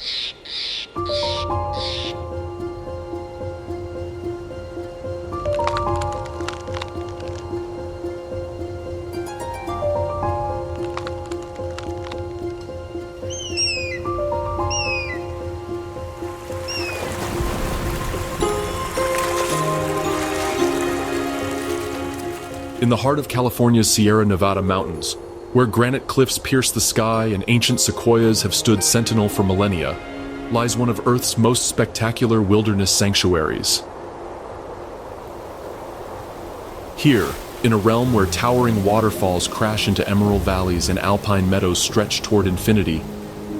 In the heart of California's Sierra Nevada mountains, where granite cliffs pierce the sky and ancient sequoias have stood sentinel for millennia, lies one of Earth's most spectacular wilderness sanctuaries. Here, in a realm where towering waterfalls crash into emerald valleys and alpine meadows stretch toward infinity,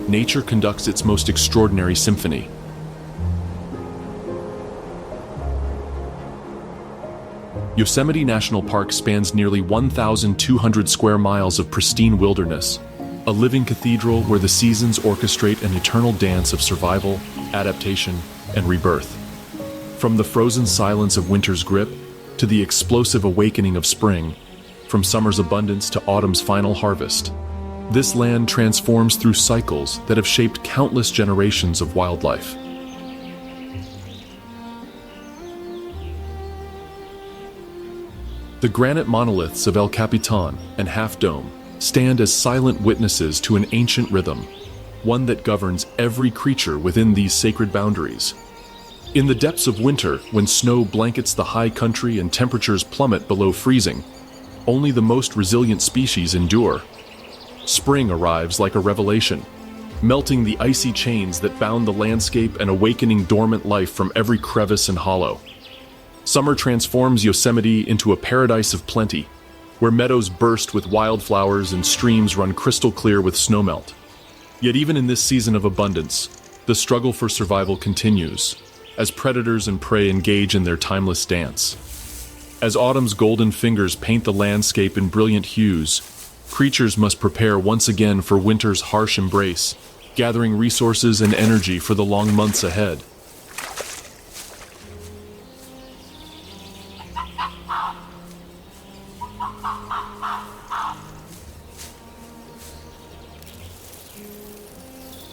nature conducts its most extraordinary symphony. Yosemite National Park spans nearly 1,200 square miles of pristine wilderness, a living cathedral where the seasons orchestrate an eternal dance of survival, adaptation, and rebirth. From the frozen silence of winter's grip to the explosive awakening of spring, from summer's abundance to autumn's final harvest, this land transforms through cycles that have shaped countless generations of wildlife. The granite monoliths of El Capitan and Half Dome stand as silent witnesses to an ancient rhythm, one that governs every creature within these sacred boundaries. In the depths of winter, when snow blankets the high country and temperatures plummet below freezing, only the most resilient species endure. Spring arrives like a revelation, melting the icy chains that bound the landscape and awakening dormant life from every crevice and hollow. Summer transforms Yosemite into a paradise of plenty, where meadows burst with wildflowers and streams run crystal clear with snowmelt. Yet even in this season of abundance, the struggle for survival continues, as predators and prey engage in their timeless dance. As autumn's golden fingers paint the landscape in brilliant hues, creatures must prepare once again for winter's harsh embrace, gathering resources and energy for the long months ahead.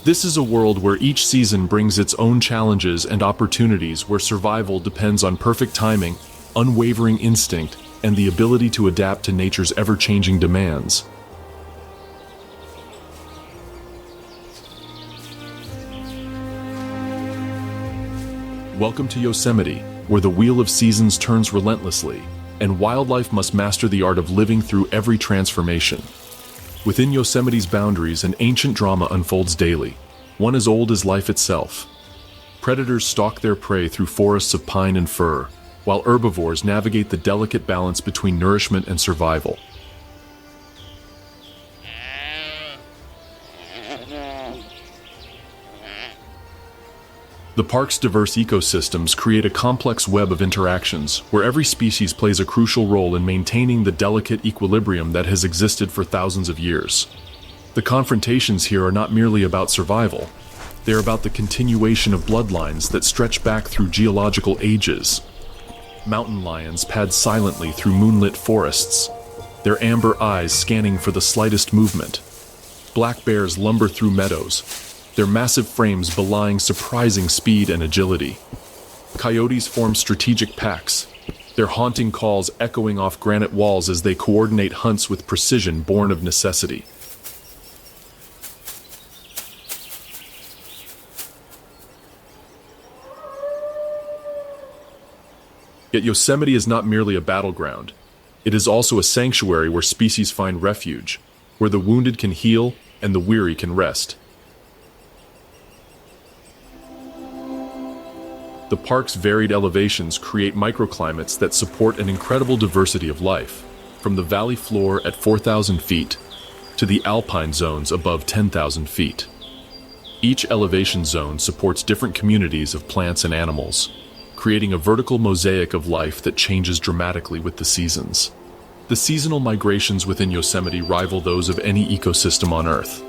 This is a world where each season brings its own challenges and opportunities, where survival depends on perfect timing, unwavering instinct, and the ability to adapt to nature's ever-changing demands. Welcome to Yosemite, where the wheel of seasons turns relentlessly, and wildlife must master the art of living through every transformation. Within Yosemite's boundaries, an ancient drama unfolds daily, one as old as life itself. Predators stalk their prey through forests of pine and fir, while herbivores navigate the delicate balance between nourishment and survival. The park's diverse ecosystems create a complex web of interactions, where every species plays a crucial role in maintaining the delicate equilibrium that has existed for thousands of years. The confrontations here are not merely about survival. They are about the continuation of bloodlines that stretch back through geological ages. Mountain lions pad silently through moonlit forests, their amber eyes scanning for the slightest movement. Black bears lumber through meadows, their massive frames belying surprising speed and agility. Coyotes form strategic packs, their haunting calls echoing off granite walls as they coordinate hunts with precision born of necessity. Yet Yosemite is not merely a battleground. It is also a sanctuary where species find refuge, where the wounded can heal and the weary can rest. The park's varied elevations create microclimates that support an incredible diversity of life, from the valley floor at 4,000 feet to the alpine zones above 10,000 feet. Each elevation zone supports different communities of plants and animals, creating a vertical mosaic of life that changes dramatically with the seasons. The seasonal migrations within Yosemite rival those of any ecosystem on Earth.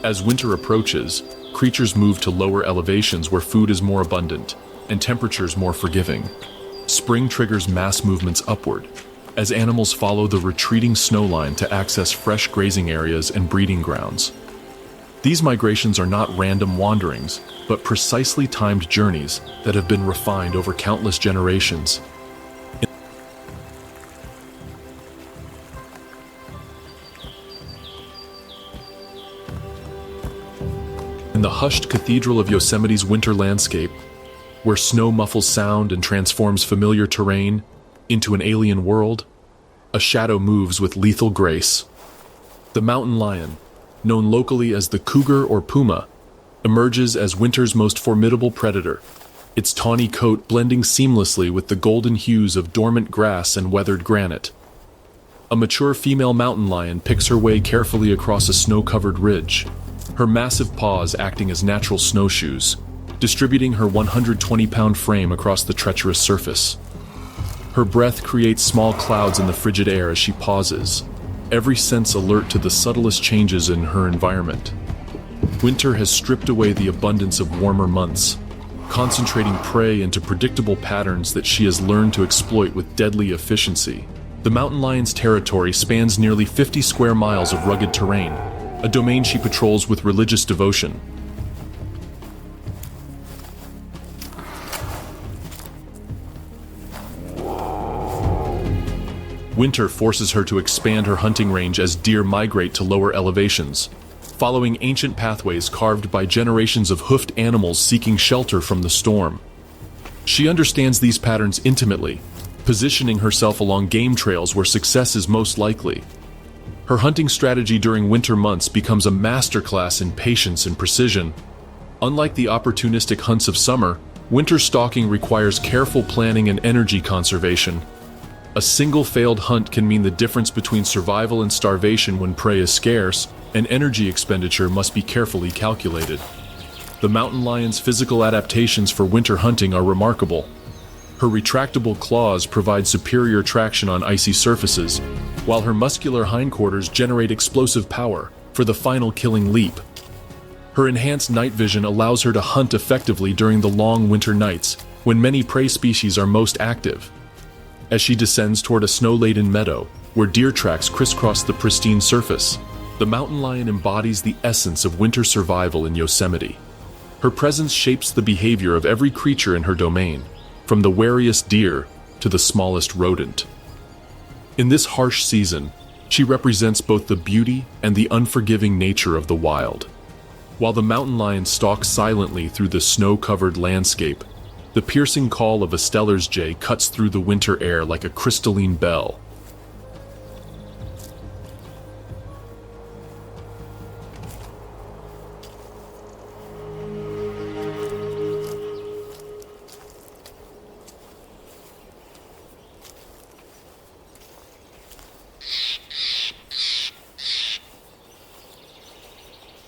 As winter approaches, creatures move to lower elevations where food is more abundant and temperatures more forgiving. Spring triggers mass movements upward, as animals follow the retreating snowline to access fresh grazing areas and breeding grounds. These migrations are not random wanderings, but precisely timed journeys that have been refined over countless generations. In the hushed cathedral of Yosemite's winter landscape, where snow muffles sound and transforms familiar terrain into an alien world, a shadow moves with lethal grace. The mountain lion, known locally as the cougar or puma, emerges as winter's most formidable predator, its tawny coat blending seamlessly with the golden hues of dormant grass and weathered granite. A mature female mountain lion picks her way carefully across a snow-covered ridge, her massive paws acting as natural snowshoes, distributing her 120-pound frame across the treacherous surface. Her breath creates small clouds in the frigid air as she pauses, every sense alert to the subtlest changes in her environment. Winter has stripped away the abundance of warmer months, concentrating prey into predictable patterns that she has learned to exploit with deadly efficiency. The mountain lion's territory spans nearly 50 square miles of rugged terrain, a domain she patrols with religious devotion. Winter forces her to expand her hunting range as deer migrate to lower elevations, following ancient pathways carved by generations of hoofed animals seeking shelter from the storm. She understands these patterns intimately, positioning herself along game trails where success is most likely. Her hunting strategy during winter months becomes a masterclass in patience and precision. Unlike the opportunistic hunts of summer, winter stalking requires careful planning and energy conservation. A single failed hunt can mean the difference between survival and starvation when prey is scarce, and energy expenditure must be carefully calculated. The mountain lion's physical adaptations for winter hunting are remarkable. Her retractable claws provide superior traction on icy surfaces, while her muscular hindquarters generate explosive power for the final killing leap. Her enhanced night vision allows her to hunt effectively during the long winter nights, when many prey species are most active. As she descends toward a snow-laden meadow, where deer tracks crisscross the pristine surface, the mountain lion embodies the essence of winter survival in Yosemite. Her presence shapes the behavior of every creature in her domain, from the wariest deer to the smallest rodent. In this harsh season, she represents both the beauty and the unforgiving nature of the wild. While the mountain lion stalks silently through the snow-covered landscape, the piercing call of a Steller's jay cuts through the winter air like a crystalline bell.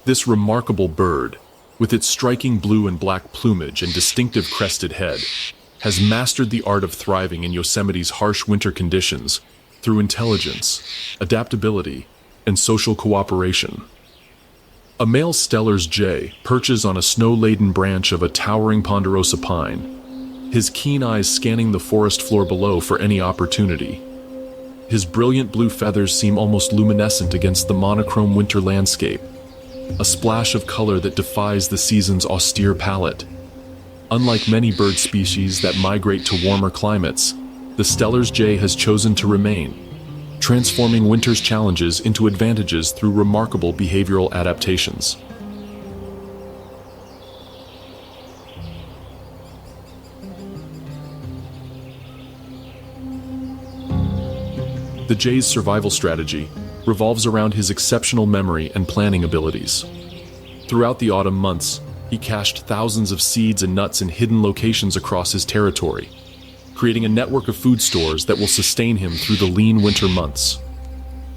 This remarkable bird, with its striking blue and black plumage and distinctive crested head, has mastered the art of thriving in Yosemite's harsh winter conditions through intelligence, adaptability, and social cooperation. A male Steller's jay perches on a snow-laden branch of a towering ponderosa pine, his keen eyes scanning the forest floor below for any opportunity. His brilliant blue feathers seem almost luminescent against the monochrome winter landscape, a splash of color that defies the season's austere palette. Unlike many bird species that migrate to warmer climates, the Steller's jay has chosen to remain, transforming winter's challenges into advantages through remarkable behavioral adaptations. The jay's survival strategy revolves around his exceptional memory and planning abilities. Throughout the autumn months, he cached thousands of seeds and nuts in hidden locations across his territory, creating a network of food stores that will sustain him through the lean winter months.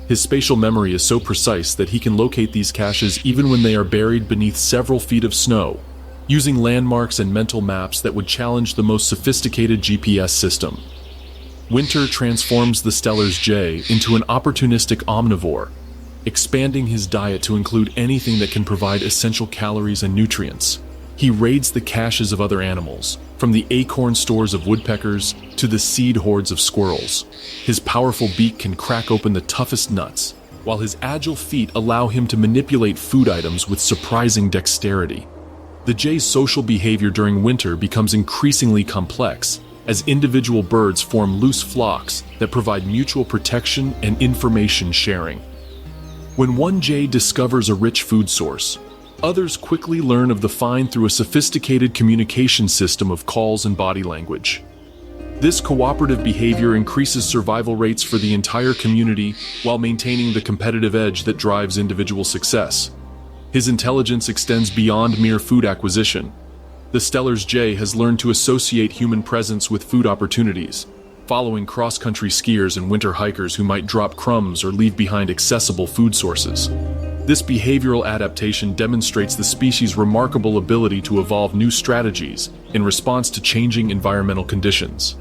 His spatial memory is so precise that he can locate these caches even when they are buried beneath several feet of snow, using landmarks and mental maps that would challenge the most sophisticated GPS system. Winter transforms the Steller's jay into an opportunistic omnivore, expanding his diet to include anything that can provide essential calories and nutrients. He raids the caches of other animals, from the acorn stores of woodpeckers to the seed hordes of squirrels. His powerful beak can crack open the toughest nuts, while his agile feet allow him to manipulate food items with surprising dexterity. The jay's social behavior during winter becomes increasingly complex, as individual birds form loose flocks that provide mutual protection and information sharing. When one jay discovers a rich food source, others quickly learn of the find through a sophisticated communication system of calls and body language. This cooperative behavior increases survival rates for the entire community while maintaining the competitive edge that drives individual success. His intelligence extends beyond mere food acquisition. The Steller's jay has learned to associate human presence with food opportunities, following cross-country skiers and winter hikers who might drop crumbs or leave behind accessible food sources. This behavioral adaptation demonstrates the species' remarkable ability to evolve new strategies in response to changing environmental conditions.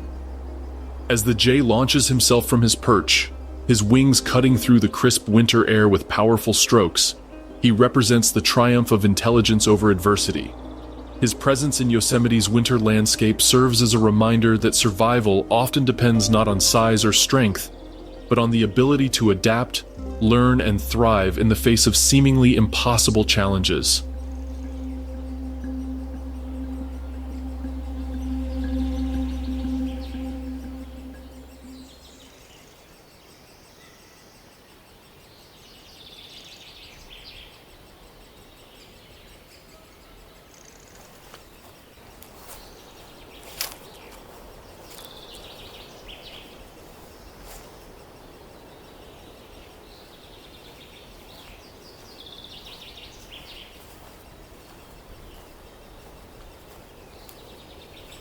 As the jay launches himself from his perch, his wings cutting through the crisp winter air with powerful strokes, he represents the triumph of intelligence over adversity. His presence in Yosemite's winter landscape serves as a reminder that survival often depends not on size or strength, but on the ability to adapt, learn, and thrive in the face of seemingly impossible challenges.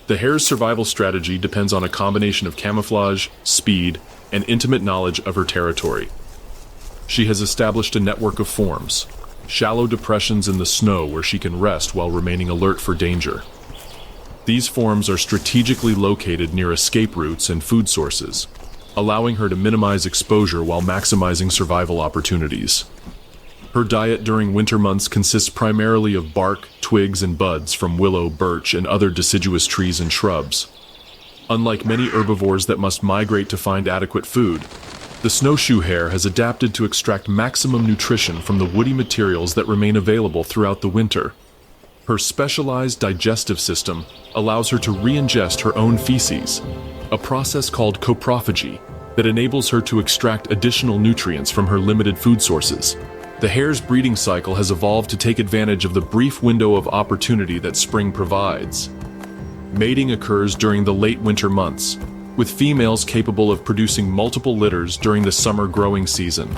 The hare's survival strategy depends on a combination of camouflage, speed, and intimate knowledge of her territory. She has established a network of forms, shallow depressions in the snow where she can rest while remaining alert for danger. These forms are strategically located near escape routes and food sources, allowing her to minimize exposure while maximizing survival opportunities. Her diet during winter months consists primarily of bark, twigs, and buds from willow, birch, and other deciduous trees and shrubs. Unlike many herbivores that must migrate to find adequate food, the snowshoe hare has adapted to extract maximum nutrition from the woody materials that remain available throughout the winter. Her specialized digestive system allows her to re-ingest her own feces, a process called coprophagy that enables her to extract additional nutrients from her limited food sources. The hare's breeding cycle has evolved to take advantage of the brief window of opportunity that spring provides. Mating occurs during the late winter months, with females capable of producing multiple litters during the summer growing season.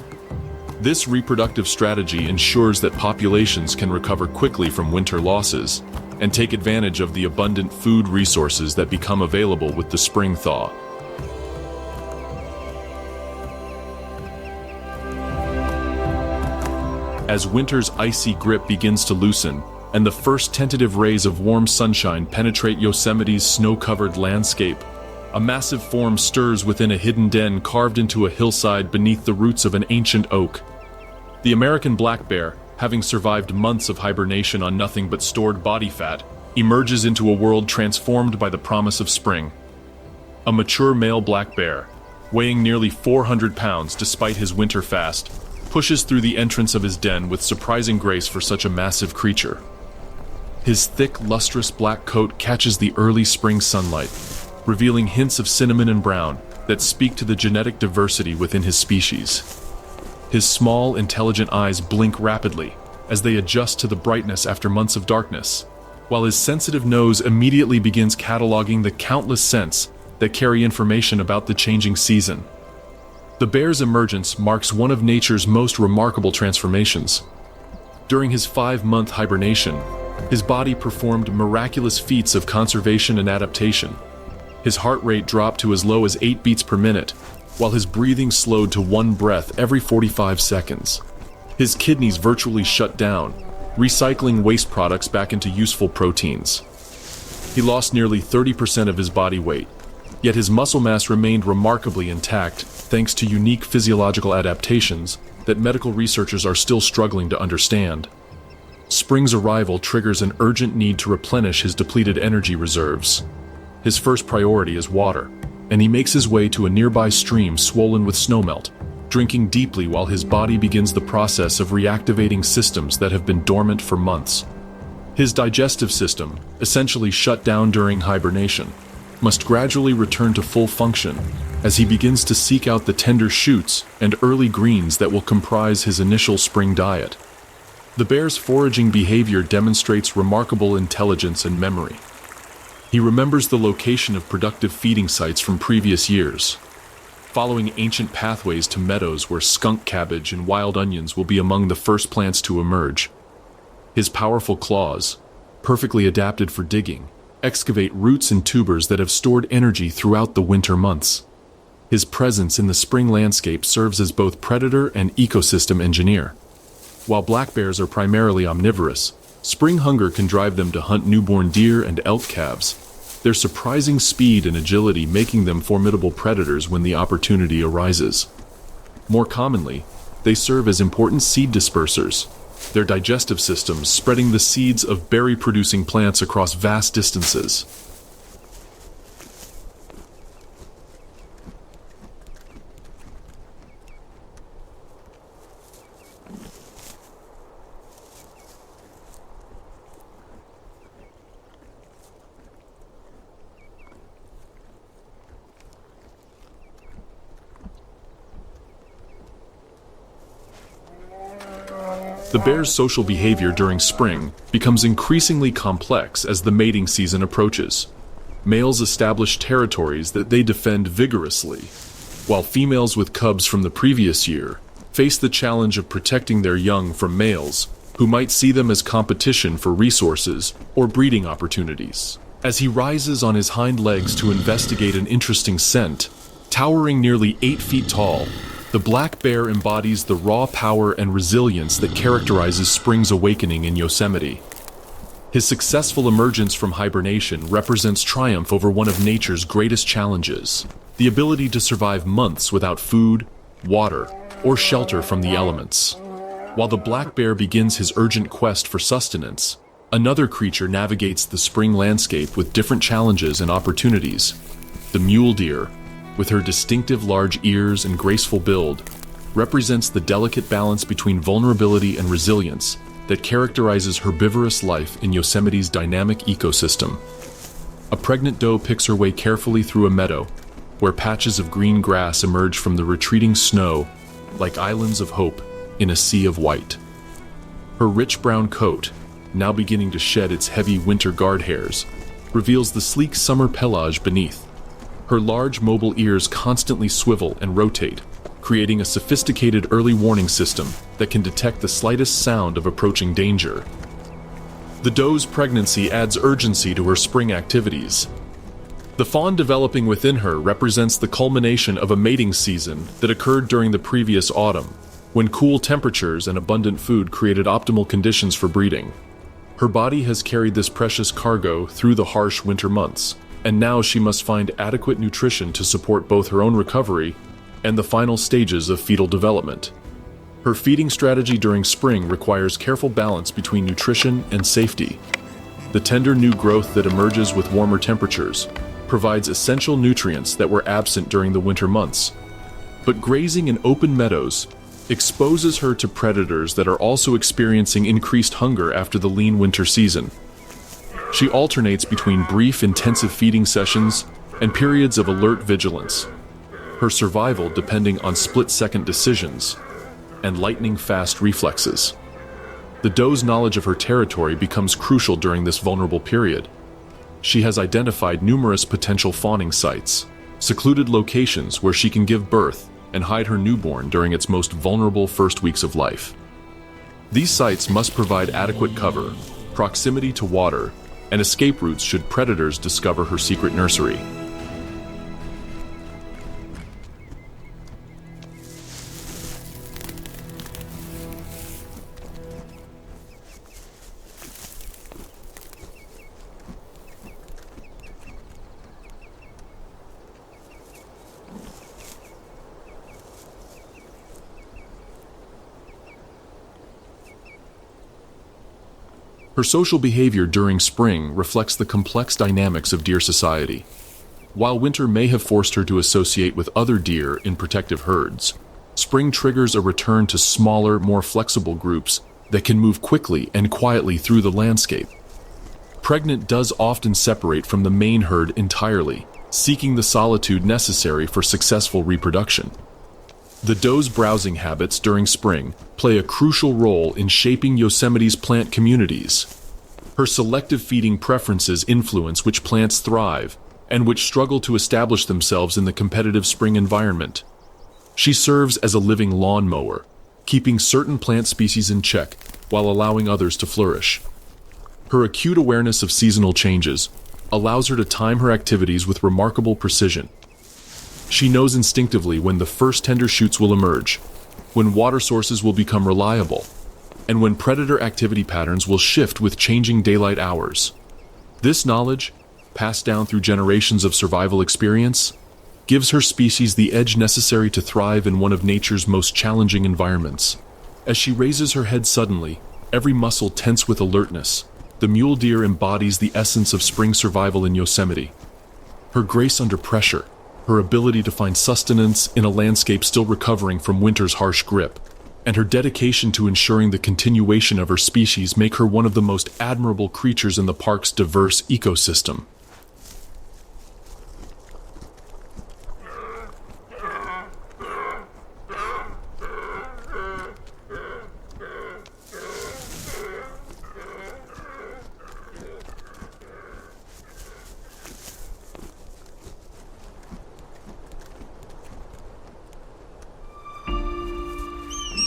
This reproductive strategy ensures that populations can recover quickly from winter losses and take advantage of the abundant food resources that become available with the spring thaw. As winter's icy grip begins to loosen, and the first tentative rays of warm sunshine penetrate Yosemite's snow-covered landscape, a massive form stirs within a hidden den carved into a hillside beneath the roots of an ancient oak. The American black bear, having survived months of hibernation on nothing but stored body fat, emerges into a world transformed by the promise of spring. A mature male black bear, weighing nearly 400 pounds despite his winter fast, pushes through the entrance of his den with surprising grace for such a massive creature. His thick, lustrous black coat catches the early spring sunlight, revealing hints of cinnamon and brown that speak to the genetic diversity within his species. His small, intelligent eyes blink rapidly as they adjust to the brightness after months of darkness, while his sensitive nose immediately begins cataloging the countless scents that carry information about the changing season. The bear's emergence marks one of nature's most remarkable transformations. During his 5-month hibernation, his body performed miraculous feats of conservation and adaptation. His heart rate dropped to as low as 8 beats per minute, while his breathing slowed to 1 breath every 45 seconds. His kidneys virtually shut down, recycling waste products back into useful proteins. He lost nearly 30% of his body weight, yet his muscle mass remained remarkably intact thanks to unique physiological adaptations that medical researchers are still struggling to understand. Spring's arrival triggers an urgent need to replenish his depleted energy reserves. His first priority is water, and he makes his way to a nearby stream swollen with snowmelt, drinking deeply while his body begins the process of reactivating systems that have been dormant for months. His digestive system, essentially shut down during hibernation, must gradually return to full function as he begins to seek out the tender shoots and early greens that will comprise his initial spring diet. The bear's foraging behavior demonstrates remarkable intelligence and memory. He remembers the location of productive feeding sites from previous years, following ancient pathways to meadows where skunk cabbage and wild onions will be among the first plants to emerge. His powerful claws, perfectly adapted for digging, excavate roots and tubers that have stored energy throughout the winter months. His presence in the spring landscape serves as both predator and ecosystem engineer. While black bears are primarily omnivorous, spring hunger can drive them to hunt newborn deer and elk calves, their surprising speed and agility making them formidable predators when the opportunity arises. More commonly, they serve as important seed dispersers, their digestive systems spreading the seeds of berry-producing plants across vast distances. The bear's social behavior during spring becomes increasingly complex as the mating season approaches. Males establish territories that they defend vigorously, while females with cubs from the previous year face the challenge of protecting their young from males who might see them as competition for resources or breeding opportunities. As he rises on his hind legs to investigate an interesting scent, towering nearly 8 feet tall, the black bear embodies the raw power and resilience that characterizes spring's awakening in Yosemite. His successful emergence from hibernation represents triumph over one of nature's greatest challenges, the ability to survive months without food, water, or shelter from the elements. While the black bear begins his urgent quest for sustenance, another creature navigates the spring landscape with different challenges and opportunities. The mule deer, with her distinctive large ears and graceful build, represents the delicate balance between vulnerability and resilience that characterizes herbivorous life in Yosemite's dynamic ecosystem. A pregnant doe picks her way carefully through a meadow, where patches of green grass emerge from the retreating snow like islands of hope in a sea of white. Her rich brown coat, now beginning to shed its heavy winter guard hairs, reveals the sleek summer pelage beneath. Her large mobile ears constantly swivel and rotate, creating a sophisticated early warning system that can detect the slightest sound of approaching danger. The doe's pregnancy adds urgency to her spring activities. The fawn developing within her represents the culmination of a mating season that occurred during the previous autumn, when cool temperatures and abundant food created optimal conditions for breeding. Her body has carried this precious cargo through the harsh winter months, and now she must find adequate nutrition to support both her own recovery and the final stages of fetal development. Her feeding strategy during spring requires careful balance between nutrition and safety. The tender new growth that emerges with warmer temperatures provides essential nutrients that were absent during the winter months. But grazing in open meadows exposes her to predators that are also experiencing increased hunger after the lean winter season. She alternates between brief, intensive feeding sessions and periods of alert vigilance, her survival depending on split-second decisions and lightning-fast reflexes. The doe's knowledge of her territory becomes crucial during this vulnerable period. She has identified numerous potential fawning sites, secluded locations where she can give birth and hide her newborn during its most vulnerable first weeks of life. These sites must provide adequate cover, proximity to water, and escape routes should predators discover her secret nursery. Her social behavior during spring reflects the complex dynamics of deer society. While winter may have forced her to associate with other deer in protective herds, Spring triggers a return to smaller, more flexible groups that can move quickly and quietly through the landscape. Pregnant does often separate from the main herd entirely, seeking the solitude necessary for successful reproduction. The doe's browsing habits during spring play a crucial role in shaping Yosemite's plant communities. Her selective feeding preferences influence which plants thrive and which struggle to establish themselves in the competitive spring environment. She serves as a living lawnmower, keeping certain plant species in check while allowing others to flourish. Her acute awareness of seasonal changes allows her to time her activities with remarkable precision. She knows instinctively when the first tender shoots will emerge, when water sources will become reliable, and when predator activity patterns will shift with changing daylight hours. This knowledge, passed down through generations of survival experience, gives her species the edge necessary to thrive in one of nature's most challenging environments. As she raises her head suddenly, every muscle tense with alertness, the mule deer embodies the essence of spring survival in Yosemite. Her grace under pressure, her ability to find sustenance in a landscape still recovering from winter's harsh grip, and her dedication to ensuring the continuation of her species make her one of the most admirable creatures in the park's diverse ecosystem.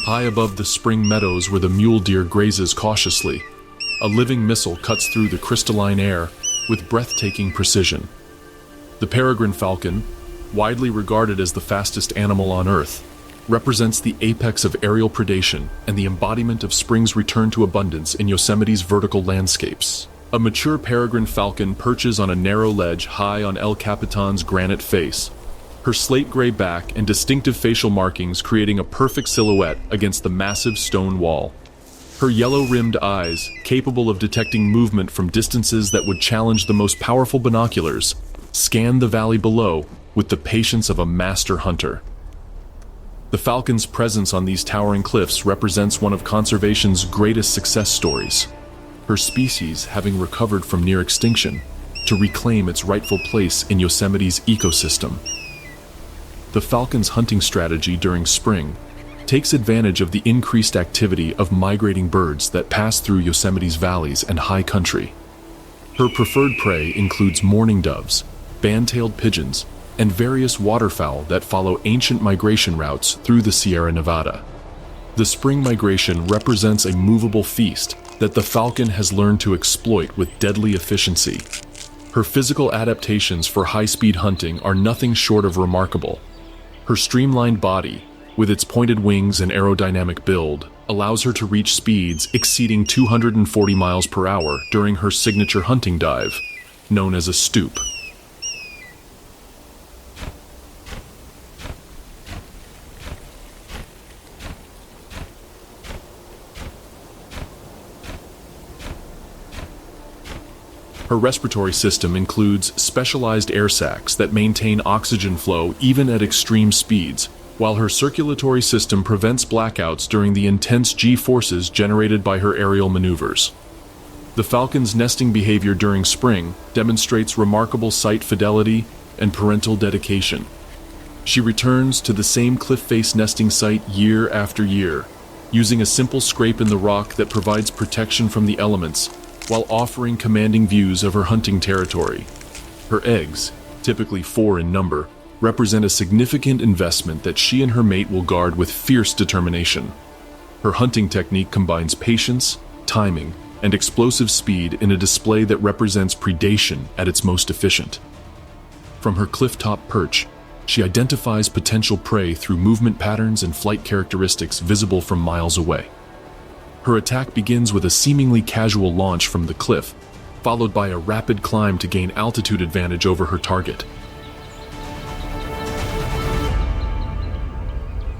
High above the spring meadows where the mule deer grazes cautiously, a living missile cuts through the crystalline air with breathtaking precision. The peregrine falcon, widely regarded as the fastest animal on Earth, represents the apex of aerial predation and the embodiment of spring's return to abundance in Yosemite's vertical landscapes. A mature peregrine falcon perches on a narrow ledge high on El Capitan's granite face, her slate-gray back and distinctive facial markings creating a perfect silhouette against the massive stone wall. Her yellow-rimmed eyes, capable of detecting movement from distances that would challenge the most powerful binoculars, scan the valley below with the patience of a master hunter. The falcon's presence on these towering cliffs represents one of conservation's greatest success stories, her species having recovered from near extinction to reclaim its rightful place in Yosemite's ecosystem. The falcon's hunting strategy during spring takes advantage of the increased activity of migrating birds that pass through Yosemite's valleys and high country. Her preferred prey includes mourning doves, band-tailed pigeons, and various waterfowl that follow ancient migration routes through the Sierra Nevada. The spring migration represents a movable feast that the falcon has learned to exploit with deadly efficiency. Her physical adaptations for high-speed hunting are nothing short of remarkable. Her streamlined body, with its pointed wings and aerodynamic build, allows her to reach speeds exceeding 240 miles per hour during her signature hunting dive, known as a stoop. Her respiratory system includes specialized air sacs that maintain oxygen flow even at extreme speeds, while her circulatory system prevents blackouts during the intense G-forces generated by her aerial maneuvers. The falcon's nesting behavior during spring demonstrates remarkable site fidelity and parental dedication. She returns to the same cliff-face nesting site year after year, using a simple scrape in the rock that provides protection from the elements while offering commanding views of her hunting territory. Her eggs, typically 4 in number, represent a significant investment that she and her mate will guard with fierce determination. Her hunting technique combines patience, timing, and explosive speed in a display that represents predation at its most efficient. From her cliff-top perch, she identifies potential prey through movement patterns and flight characteristics visible from miles away. Her attack begins with a seemingly casual launch from the cliff, followed by a rapid climb to gain altitude advantage over her target.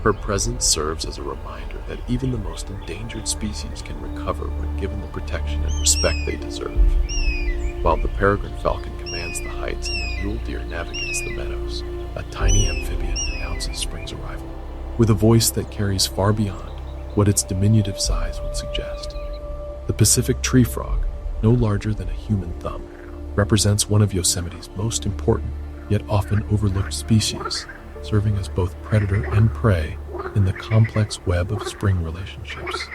Her presence serves as a reminder that even the most endangered species can recover when given the protection and respect they deserve. While the peregrine falcon commands the heights and the mule deer navigates the meadows, a tiny amphibian announces spring's arrival. with a voice that carries far beyond what its diminutive size would suggest. The Pacific tree frog, no larger than a human thumb, represents one of Yosemite's most important yet often overlooked species, serving as both predator and prey in the complex web of spring relationships.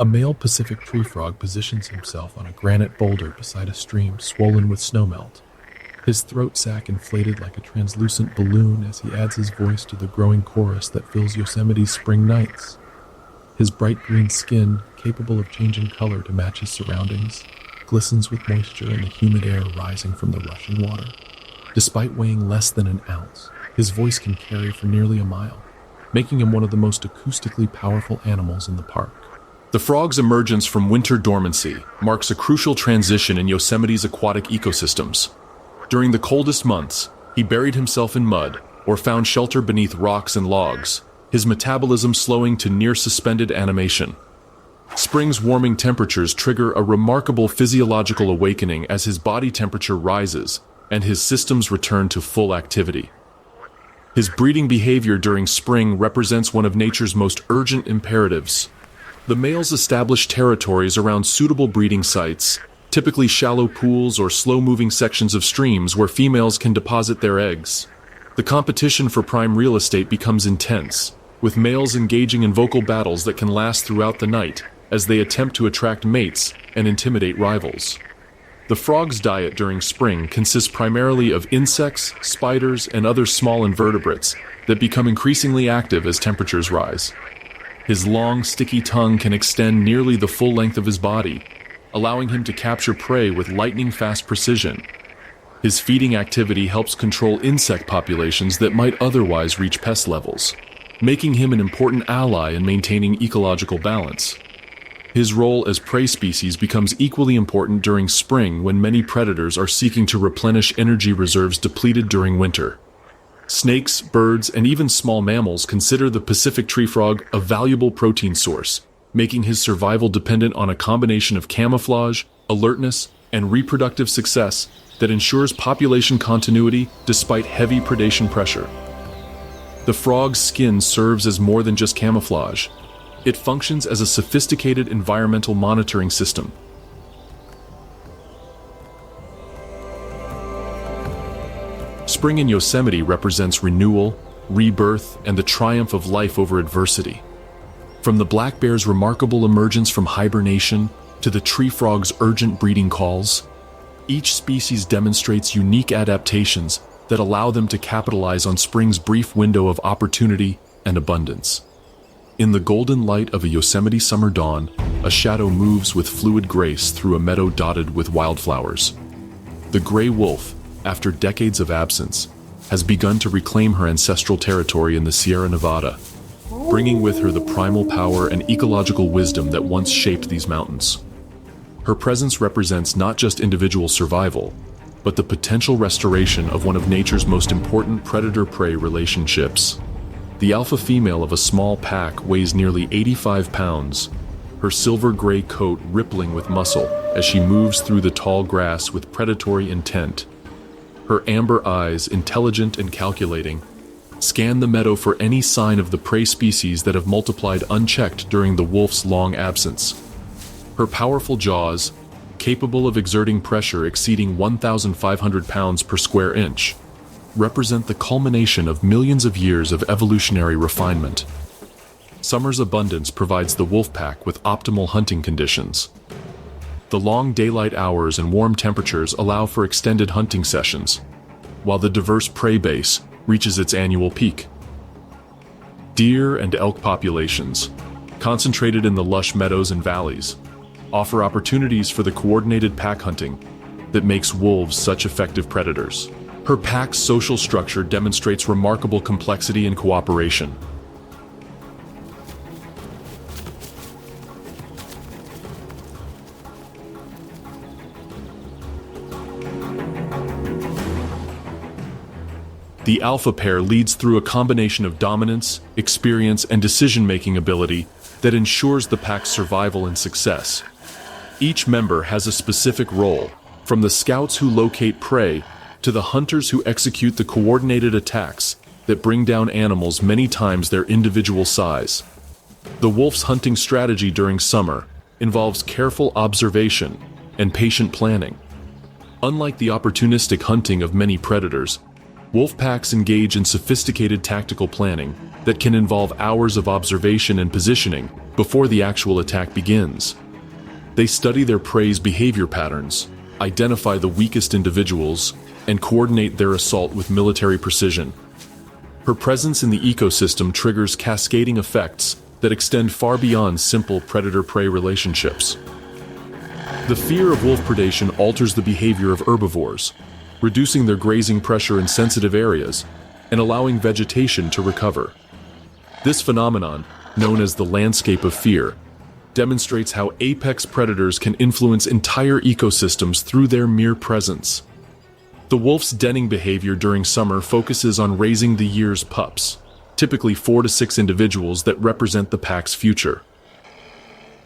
A male Pacific tree frog positions himself on a granite boulder beside a stream swollen with snowmelt, his throat sac inflated like a translucent balloon as he adds his voice to the growing chorus that fills Yosemite's spring nights. His bright green skin, capable of changing color to match his surroundings, glistens with moisture and the humid air rising from the rushing water. Despite weighing less than an ounce, his voice can carry for nearly a mile, making him one of the most acoustically powerful animals in the park. The frog's emergence from winter dormancy marks a crucial transition in Yosemite's aquatic ecosystems. During the coldest months, he buried himself in mud or found shelter beneath rocks and logs, his metabolism slowing to near-suspended animation. Spring's warming temperatures trigger a remarkable physiological awakening as his body temperature rises and his systems return to full activity. His breeding behavior during spring represents one of nature's most urgent imperatives. The males establish territories around suitable breeding sites, typically shallow pools or slow-moving sections of streams where females can deposit their eggs. The competition for prime real estate becomes intense, with males engaging in vocal battles that can last throughout the night as they attempt to attract mates and intimidate rivals. The frog's diet during spring consists primarily of insects, spiders, and other small invertebrates that become increasingly active as temperatures rise. His long, sticky tongue can extend nearly the full length of his body, allowing him to capture prey with lightning-fast precision. His feeding activity helps control insect populations that might otherwise reach pest levels, making him an important ally in maintaining ecological balance. His role as prey species becomes equally important during spring when many predators are seeking to replenish energy reserves depleted during winter. Snakes, birds, and even small mammals consider the Pacific tree frog a valuable protein source, making his survival dependent on a combination of camouflage, alertness, and reproductive success that ensures population continuity despite heavy predation pressure. The frog's skin serves as more than just camouflage. It functions as a sophisticated environmental monitoring system. Spring in Yosemite represents renewal, rebirth, and the triumph of life over adversity. From the black bear's remarkable emergence from hibernation to the tree frog's urgent breeding calls, each species demonstrates unique adaptations that allow them to capitalize on spring's brief window of opportunity and abundance. In the golden light of a Yosemite summer dawn, a shadow moves with fluid grace through a meadow dotted with wildflowers. The gray wolf, after decades of absence, has begun to reclaim her ancestral territory in the Sierra Nevada, bringing with her the primal power and ecological wisdom that once shaped these mountains. Her presence represents not just individual survival, but the potential restoration of one of nature's most important predator-prey relationships. The alpha female of a small pack weighs nearly 85 pounds, her silver-gray coat rippling with muscle as she moves through the tall grass with predatory intent. Her amber eyes, intelligent and calculating, scan the meadow for any sign of the prey species that have multiplied unchecked during the wolf's long absence. Her powerful jaws, capable of exerting pressure exceeding 1,500 pounds per square inch, represent the culmination of millions of years of evolutionary refinement. Summer's abundance provides the wolf pack with optimal hunting conditions. The long daylight hours and warm temperatures allow for extended hunting sessions, while the diverse prey base reaches its annual peak. Deer and elk populations, concentrated in the lush meadows and valleys, offer opportunities for the coordinated pack hunting that makes wolves such effective predators. Her pack's social structure demonstrates remarkable complexity and cooperation. The alpha pair leads through a combination of dominance, experience, and decision-making ability that ensures the pack's survival and success. Each member has a specific role, from the scouts who locate prey to the hunters who execute the coordinated attacks that bring down animals many times their individual size. The wolf's hunting strategy during summer involves careful observation and patient planning. Unlike the opportunistic hunting of many predators, wolf packs engage in sophisticated tactical planning that can involve hours of observation and positioning before the actual attack begins. They study their prey's behavior patterns, identify the weakest individuals, and coordinate their assault with military precision. Her presence in the ecosystem triggers cascading effects that extend far beyond simple predator-prey relationships. The fear of wolf predation alters the behavior of herbivores, reducing their grazing pressure in sensitive areas and allowing vegetation to recover. This phenomenon, known as the landscape of fear, demonstrates how apex predators can influence entire ecosystems through their mere presence. The wolf's denning behavior during summer focuses on raising the year's pups, typically 4 to 6 individuals that represent the pack's future.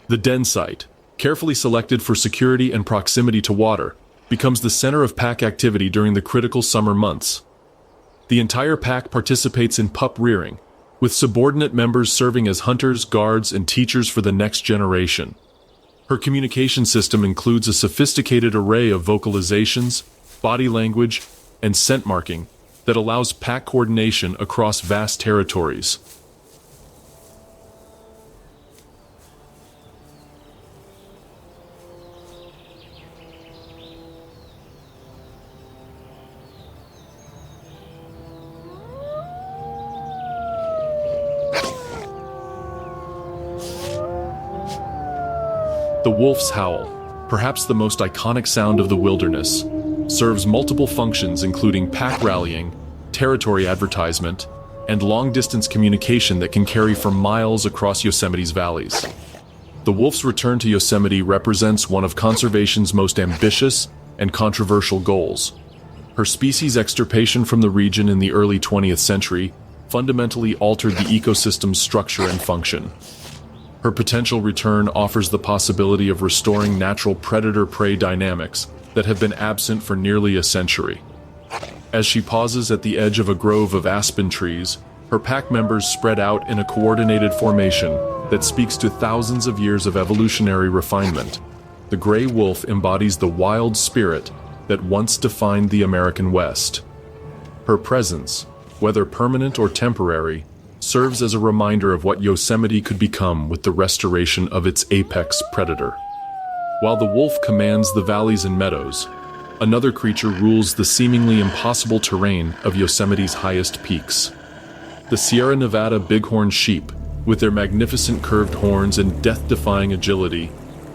The den site, carefully selected for security and proximity to water, becomes the center of pack activity during the critical summer months. The entire pack participates in pup rearing, with subordinate members serving as hunters, guards, and teachers for the next generation. Her communication system includes a sophisticated array of vocalizations, body language, and scent marking that allows pack coordination across vast territories. The wolf's howl, perhaps the most iconic sound of the wilderness, serves multiple functions including pack rallying, territory advertisement, and long-distance communication that can carry for miles across Yosemite's valleys. The wolf's return to Yosemite represents one of conservation's most ambitious and controversial goals. Her species extirpation from the region in the early 20th century fundamentally altered the ecosystem's structure and function. Her potential return offers the possibility of restoring natural predator-prey dynamics that have been absent for nearly a century. As she pauses at the edge of a grove of aspen trees, her pack members spread out in a coordinated formation that speaks to thousands of years of evolutionary refinement. The gray wolf embodies the wild spirit that once defined the American West. Her presence, whether permanent or temporary, serves as a reminder of what Yosemite could become with the restoration of its apex predator. While the wolf commands the valleys and meadows, another creature rules the seemingly impossible terrain of Yosemite's highest peaks. The Sierra Nevada bighorn sheep, with their magnificent curved horns and death-defying agility,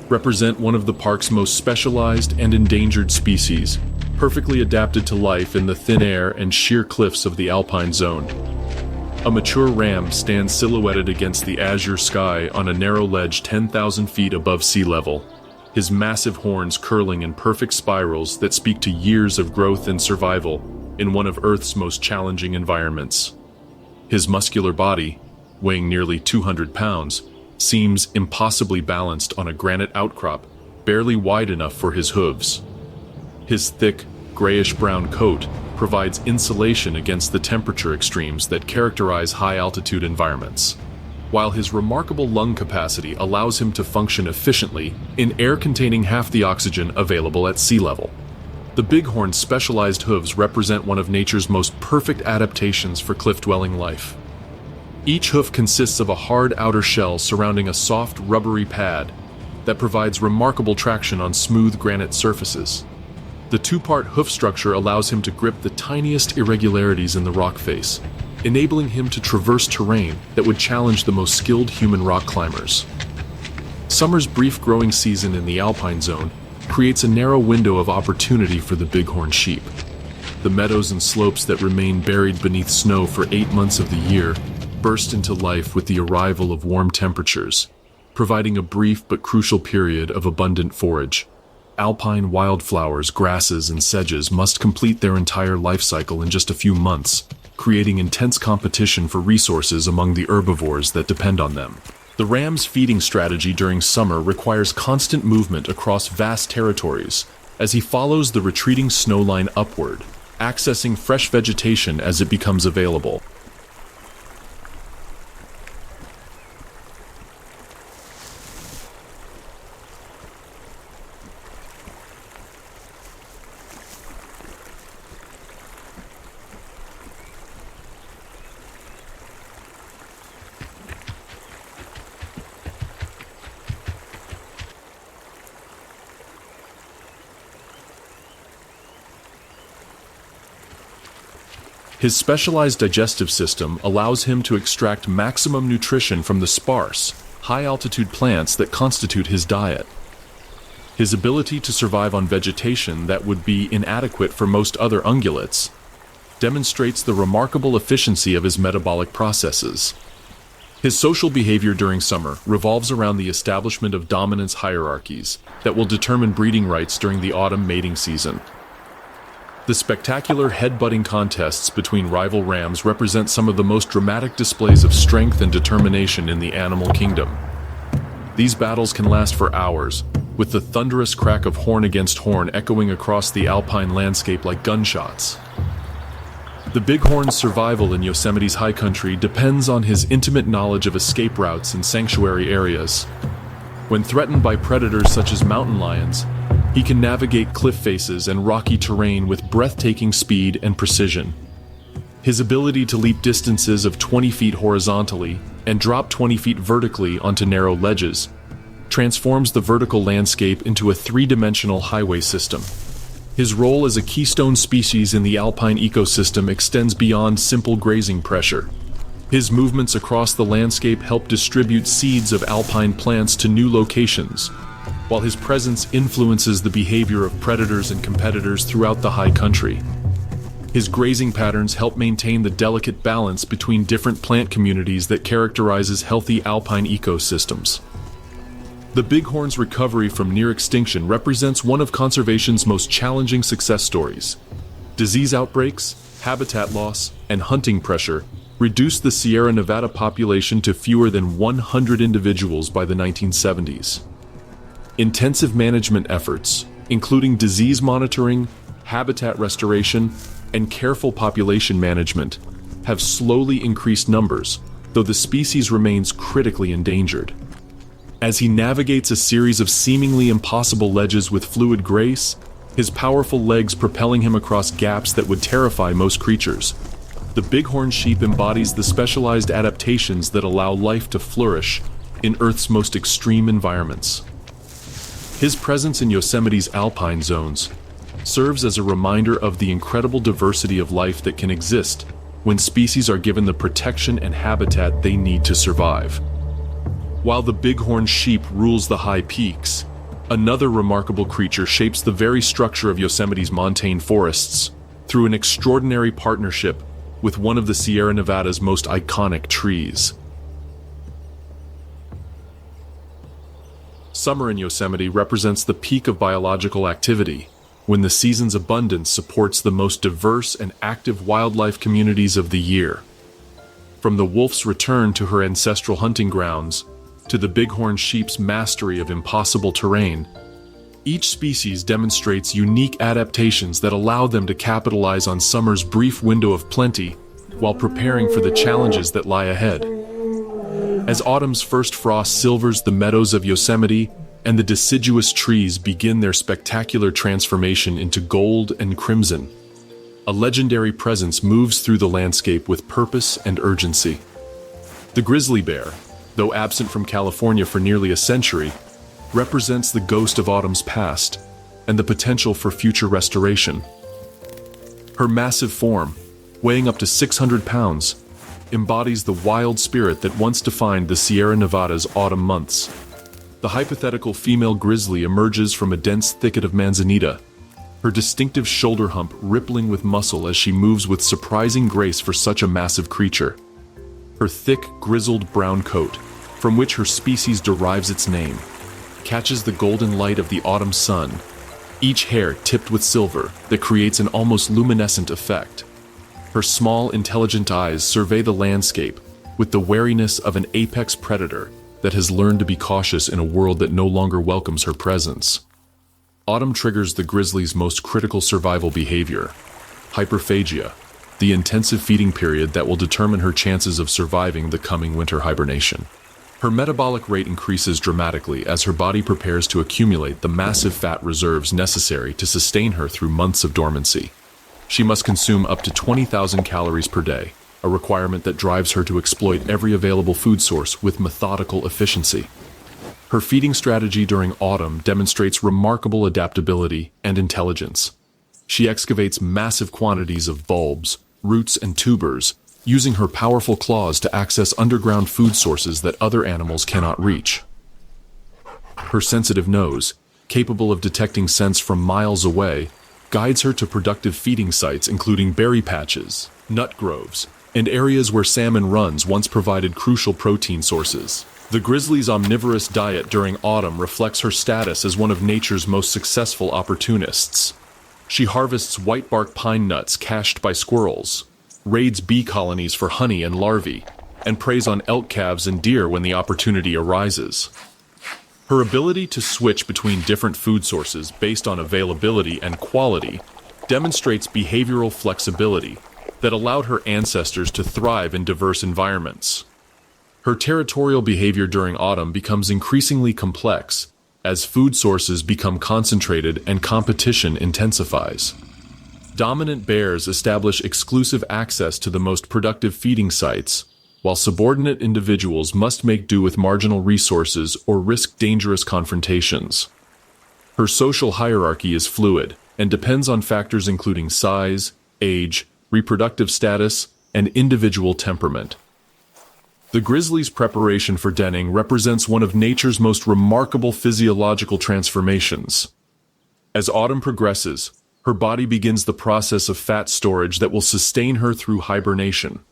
represent one of the park's most specialized and endangered species, perfectly adapted to life in the thin air and sheer cliffs of the alpine zone. A mature ram stands silhouetted against the azure sky on a narrow ledge 10,000 feet above sea level, his massive horns curling in perfect spirals that speak to years of growth and survival in one of Earth's most challenging environments. His muscular body, weighing nearly 200 pounds, seems impossibly balanced on a granite outcrop barely wide enough for his hooves. His thick, grayish-brown coat provides insulation against the temperature extremes that characterize high-altitude environments, while his remarkable lung capacity allows him to function efficiently in air containing half the oxygen available at sea level. The bighorn's specialized hooves represent one of nature's most perfect adaptations for cliff-dwelling life. Each hoof consists of a hard outer shell surrounding a soft, rubbery pad that provides remarkable traction on smooth granite surfaces. The two-part hoof structure allows him to grip the tiniest irregularities in the rock face, enabling him to traverse terrain that would challenge the most skilled human rock climbers. Summer's brief growing season in the alpine zone creates a narrow window of opportunity for the bighorn sheep. The meadows and slopes that remain buried beneath snow for 8 months of the year burst into life with the arrival of warm temperatures, providing a brief but crucial period of abundant forage. Alpine wildflowers, grasses, and sedges must complete their entire life cycle in just a few months, creating intense competition for resources among the herbivores that depend on them. The ram's feeding strategy during summer requires constant movement across vast territories as he follows the retreating snowline upward, accessing fresh vegetation as it becomes available. His specialized digestive system allows him to extract maximum nutrition from the sparse, high-altitude plants that constitute his diet. His ability to survive on vegetation that would be inadequate for most other ungulates demonstrates the remarkable efficiency of his metabolic processes. His social behavior during summer revolves around the establishment of dominance hierarchies that will determine breeding rights during the autumn mating season. The spectacular head-butting contests between rival rams represent some of the most dramatic displays of strength and determination in the animal kingdom. These battles can last for hours, with the thunderous crack of horn against horn echoing across the alpine landscape like gunshots. The bighorn's survival in Yosemite's high country depends on his intimate knowledge of escape routes and sanctuary areas. When threatened by predators such as mountain lions, he can navigate cliff faces and rocky terrain with breathtaking speed and precision. His ability to leap distances of 20 feet horizontally and drop 20 feet vertically onto narrow ledges transforms the vertical landscape into a three-dimensional highway system. His role as a keystone species in the alpine ecosystem extends beyond simple grazing pressure. His movements across the landscape help distribute seeds of alpine plants to new locations, while his presence influences the behavior of predators and competitors throughout the high country. His grazing patterns help maintain the delicate balance between different plant communities that characterizes healthy alpine ecosystems. The bighorn's recovery from near extinction represents one of conservation's most challenging success stories. Disease outbreaks, habitat loss, and hunting pressure reduced the Sierra Nevada population to fewer than 100 individuals by the 1970s. Intensive management efforts, including disease monitoring, habitat restoration, and careful population management, have slowly increased numbers, though the species remains critically endangered. As he navigates a series of seemingly impossible ledges with fluid grace, his powerful legs propelling him across gaps that would terrify most creatures, the bighorn sheep embodies the specialized adaptations that allow life to flourish in Earth's most extreme environments. His presence in Yosemite's alpine zones serves as a reminder of the incredible diversity of life that can exist when species are given the protection and habitat they need to survive. While the bighorn sheep rules the high peaks, another remarkable creature shapes the very structure of Yosemite's montane forests through an extraordinary partnership with one of the Sierra Nevada's most iconic trees. Summer in Yosemite represents the peak of biological activity, when the season's abundance supports the most diverse and active wildlife communities of the year. From the wolf's return to her ancestral hunting grounds, to the bighorn sheep's mastery of impossible terrain, each species demonstrates unique adaptations that allow them to capitalize on summer's brief window of plenty while preparing for the challenges that lie ahead. As autumn's first frost silvers the meadows of Yosemite and the deciduous trees begin their spectacular transformation into gold and crimson, a legendary presence moves through the landscape with purpose and urgency. The grizzly bear, though absent from California for nearly a century, represents the ghost of autumn's past and the potential for future restoration. Her massive form, weighing up to 600 pounds, embodies the wild spirit that once defined the Sierra Nevada's autumn months. The hypothetical female grizzly emerges from a dense thicket of manzanita, her distinctive shoulder hump rippling with muscle as she moves with surprising grace for such a massive creature. Her thick, grizzled brown coat, from which her species derives its name, catches the golden light of the autumn sun, each hair tipped with silver that creates an almost luminescent effect. Her small, intelligent eyes survey the landscape with the wariness of an apex predator that has learned to be cautious in a world that no longer welcomes her presence. Autumn triggers the grizzly's most critical survival behavior, hyperphagia, the intensive feeding period that will determine her chances of surviving the coming winter hibernation. Her metabolic rate increases dramatically as her body prepares to accumulate the massive fat reserves necessary to sustain her through months of dormancy. She must consume up to 20,000 calories per day, a requirement that drives her to exploit every available food source with methodical efficiency. Her feeding strategy during autumn demonstrates remarkable adaptability and intelligence. She excavates massive quantities of bulbs, roots, and tubers, using her powerful claws to access underground food sources that other animals cannot reach. Her sensitive nose, capable of detecting scents from miles away, guides her to productive feeding sites including berry patches, nut groves, and areas where salmon runs once provided crucial protein sources. The grizzly's omnivorous diet during autumn reflects her status as one of nature's most successful opportunists. She harvests whitebark pine nuts cached by squirrels, raids bee colonies for honey and larvae, and preys on elk calves and deer when the opportunity arises. Her ability to switch between different food sources based on availability and quality demonstrates behavioral flexibility that allowed her ancestors to thrive in diverse environments. Her territorial behavior during autumn becomes increasingly complex as food sources become concentrated and competition intensifies. Dominant bears establish exclusive access to the most productive feeding sites, while subordinate individuals must make do with marginal resources or risk dangerous confrontations. Her social hierarchy is fluid and depends on factors including size, age, reproductive status, and individual temperament. The grizzly's preparation for denning represents one of nature's most remarkable physiological transformations. As autumn progresses, her body begins the process of fat storage that will sustain her through hibernation.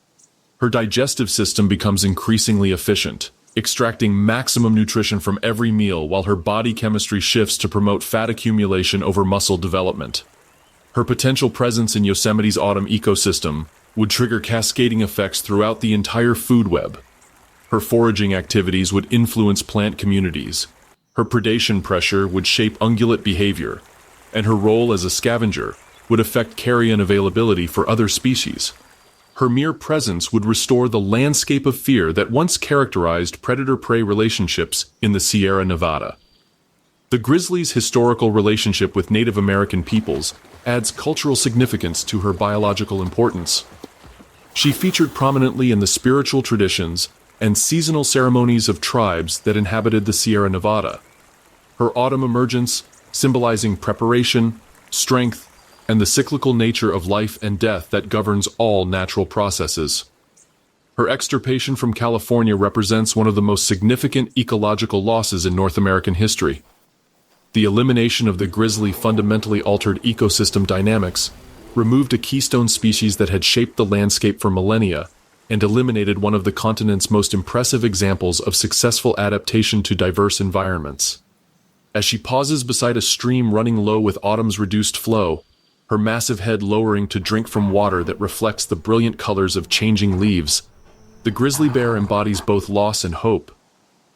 Her digestive system becomes increasingly efficient, extracting maximum nutrition from every meal while her body chemistry shifts to promote fat accumulation over muscle development. Her potential presence in Yosemite's autumn ecosystem would trigger cascading effects throughout the entire food web. Her foraging activities would influence plant communities. Her predation pressure would shape ungulate behavior, and her role as a scavenger would affect carrion availability for other species. Her mere presence would restore the landscape of fear that once characterized predator-prey relationships in the Sierra Nevada. The grizzly's historical relationship with Native American peoples adds cultural significance to her biological importance. She featured prominently in the spiritual traditions and seasonal ceremonies of tribes that inhabited the Sierra Nevada. Her autumn emergence, symbolizing preparation, strength, and the cyclical nature of life and death that governs all natural processes. Her extirpation from California represents one of the most significant ecological losses in North American history. The elimination of the grizzly fundamentally altered ecosystem dynamics, removed a keystone species that had shaped the landscape for millennia, and eliminated one of the continent's most impressive examples of successful adaptation to diverse environments. As she pauses beside a stream running low with autumn's reduced flow, her massive head lowering to drink from water that reflects the brilliant colors of changing leaves, the grizzly bear embodies both loss and hope.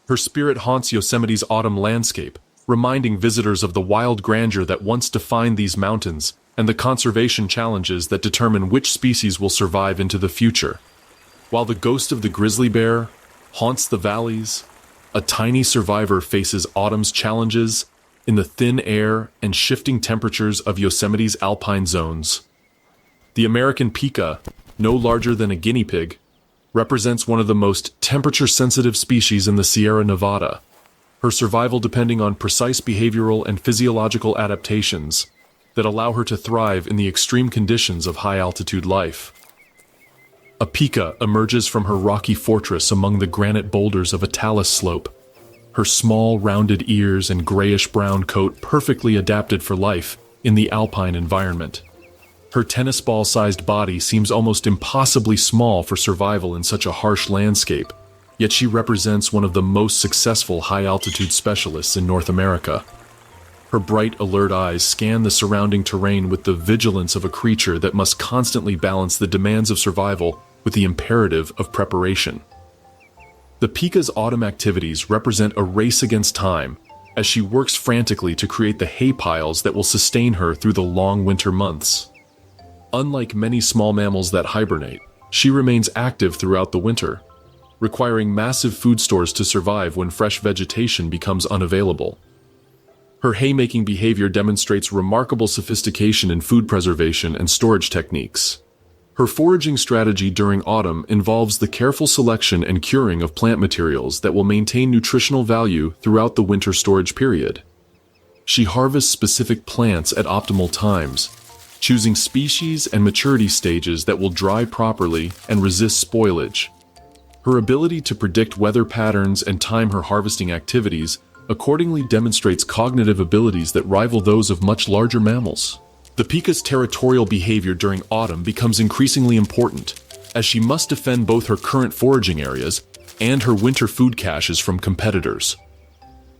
Her spirit haunts Yosemite's autumn landscape, reminding visitors of the wild grandeur that once defined these mountains and the conservation challenges that determine which species will survive into the future. While the ghost of the grizzly bear haunts the valleys, a tiny survivor faces autumn's challenges in the thin air and shifting temperatures of Yosemite's alpine zones. The American pika, no larger than a guinea pig, represents one of the most temperature-sensitive species in the Sierra Nevada, her survival depending on precise behavioral and physiological adaptations that allow her to thrive in the extreme conditions of high-altitude life. A pika emerges from her rocky fortress among the granite boulders of a talus slope, her small, rounded ears and grayish-brown coat perfectly adapted for life in the alpine environment. Her tennis ball-sized body seems almost impossibly small for survival in such a harsh landscape, yet she represents one of the most successful high-altitude specialists in North America. Her bright, alert eyes scan the surrounding terrain with the vigilance of a creature that must constantly balance the demands of survival with the imperative of preparation. The pika's autumn activities represent a race against time as she works frantically to create the hay piles that will sustain her through the long winter months. Unlike many small mammals that hibernate, she remains active throughout the winter, requiring massive food stores to survive when fresh vegetation becomes unavailable. Her haymaking behavior demonstrates remarkable sophistication in food preservation and storage techniques. Her foraging strategy during autumn involves the careful selection and curing of plant materials that will maintain nutritional value throughout the winter storage period. She harvests specific plants at optimal times, choosing species and maturity stages that will dry properly and resist spoilage. Her ability to predict weather patterns and time her harvesting activities accordingly demonstrates cognitive abilities that rival those of much larger mammals. The pika's territorial behavior during autumn becomes increasingly important, as she must defend both her current foraging areas and her winter food caches from competitors.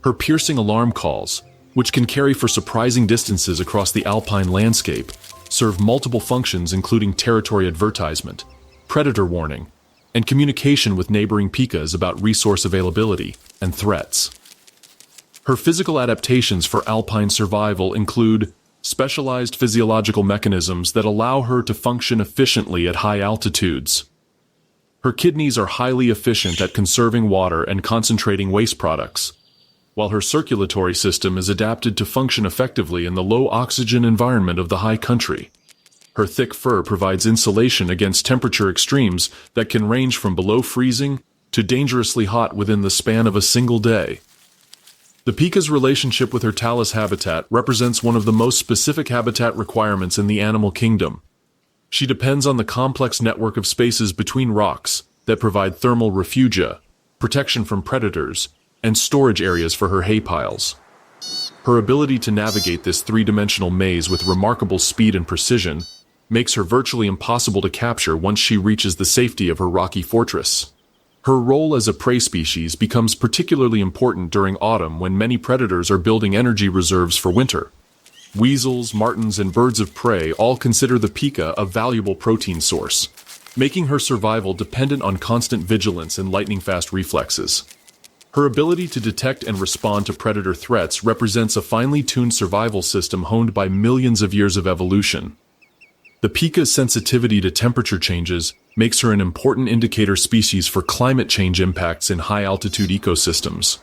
Her piercing alarm calls, which can carry for surprising distances across the alpine landscape, serve multiple functions including territory advertisement, predator warning, and communication with neighboring pikas about resource availability and threats. Her physical adaptations for alpine survival include specialized physiological mechanisms that allow her to function efficiently at high altitudes. Her kidneys are highly efficient at conserving water and concentrating waste products, while her circulatory system is adapted to function effectively in the low-oxygen environment of the high country. Her thick fur provides insulation against temperature extremes that can range from below freezing to dangerously hot within the span of a single day. The pika's relationship with her talus habitat represents one of the most specific habitat requirements in the animal kingdom. She depends on the complex network of spaces between rocks that provide thermal refugia, protection from predators, and storage areas for her hay piles. Her ability to navigate this three-dimensional maze with remarkable speed and precision makes her virtually impossible to capture once she reaches the safety of her rocky fortress. Her role as a prey species becomes particularly important during autumn when many predators are building energy reserves for winter. Weasels, martens, and birds of prey all consider the pika a valuable protein source, making her survival dependent on constant vigilance and lightning-fast reflexes. Her ability to detect and respond to predator threats represents a finely tuned survival system honed by millions of years of evolution. The pika's sensitivity to temperature changes makes her an important indicator species for climate change impacts in high-altitude ecosystems.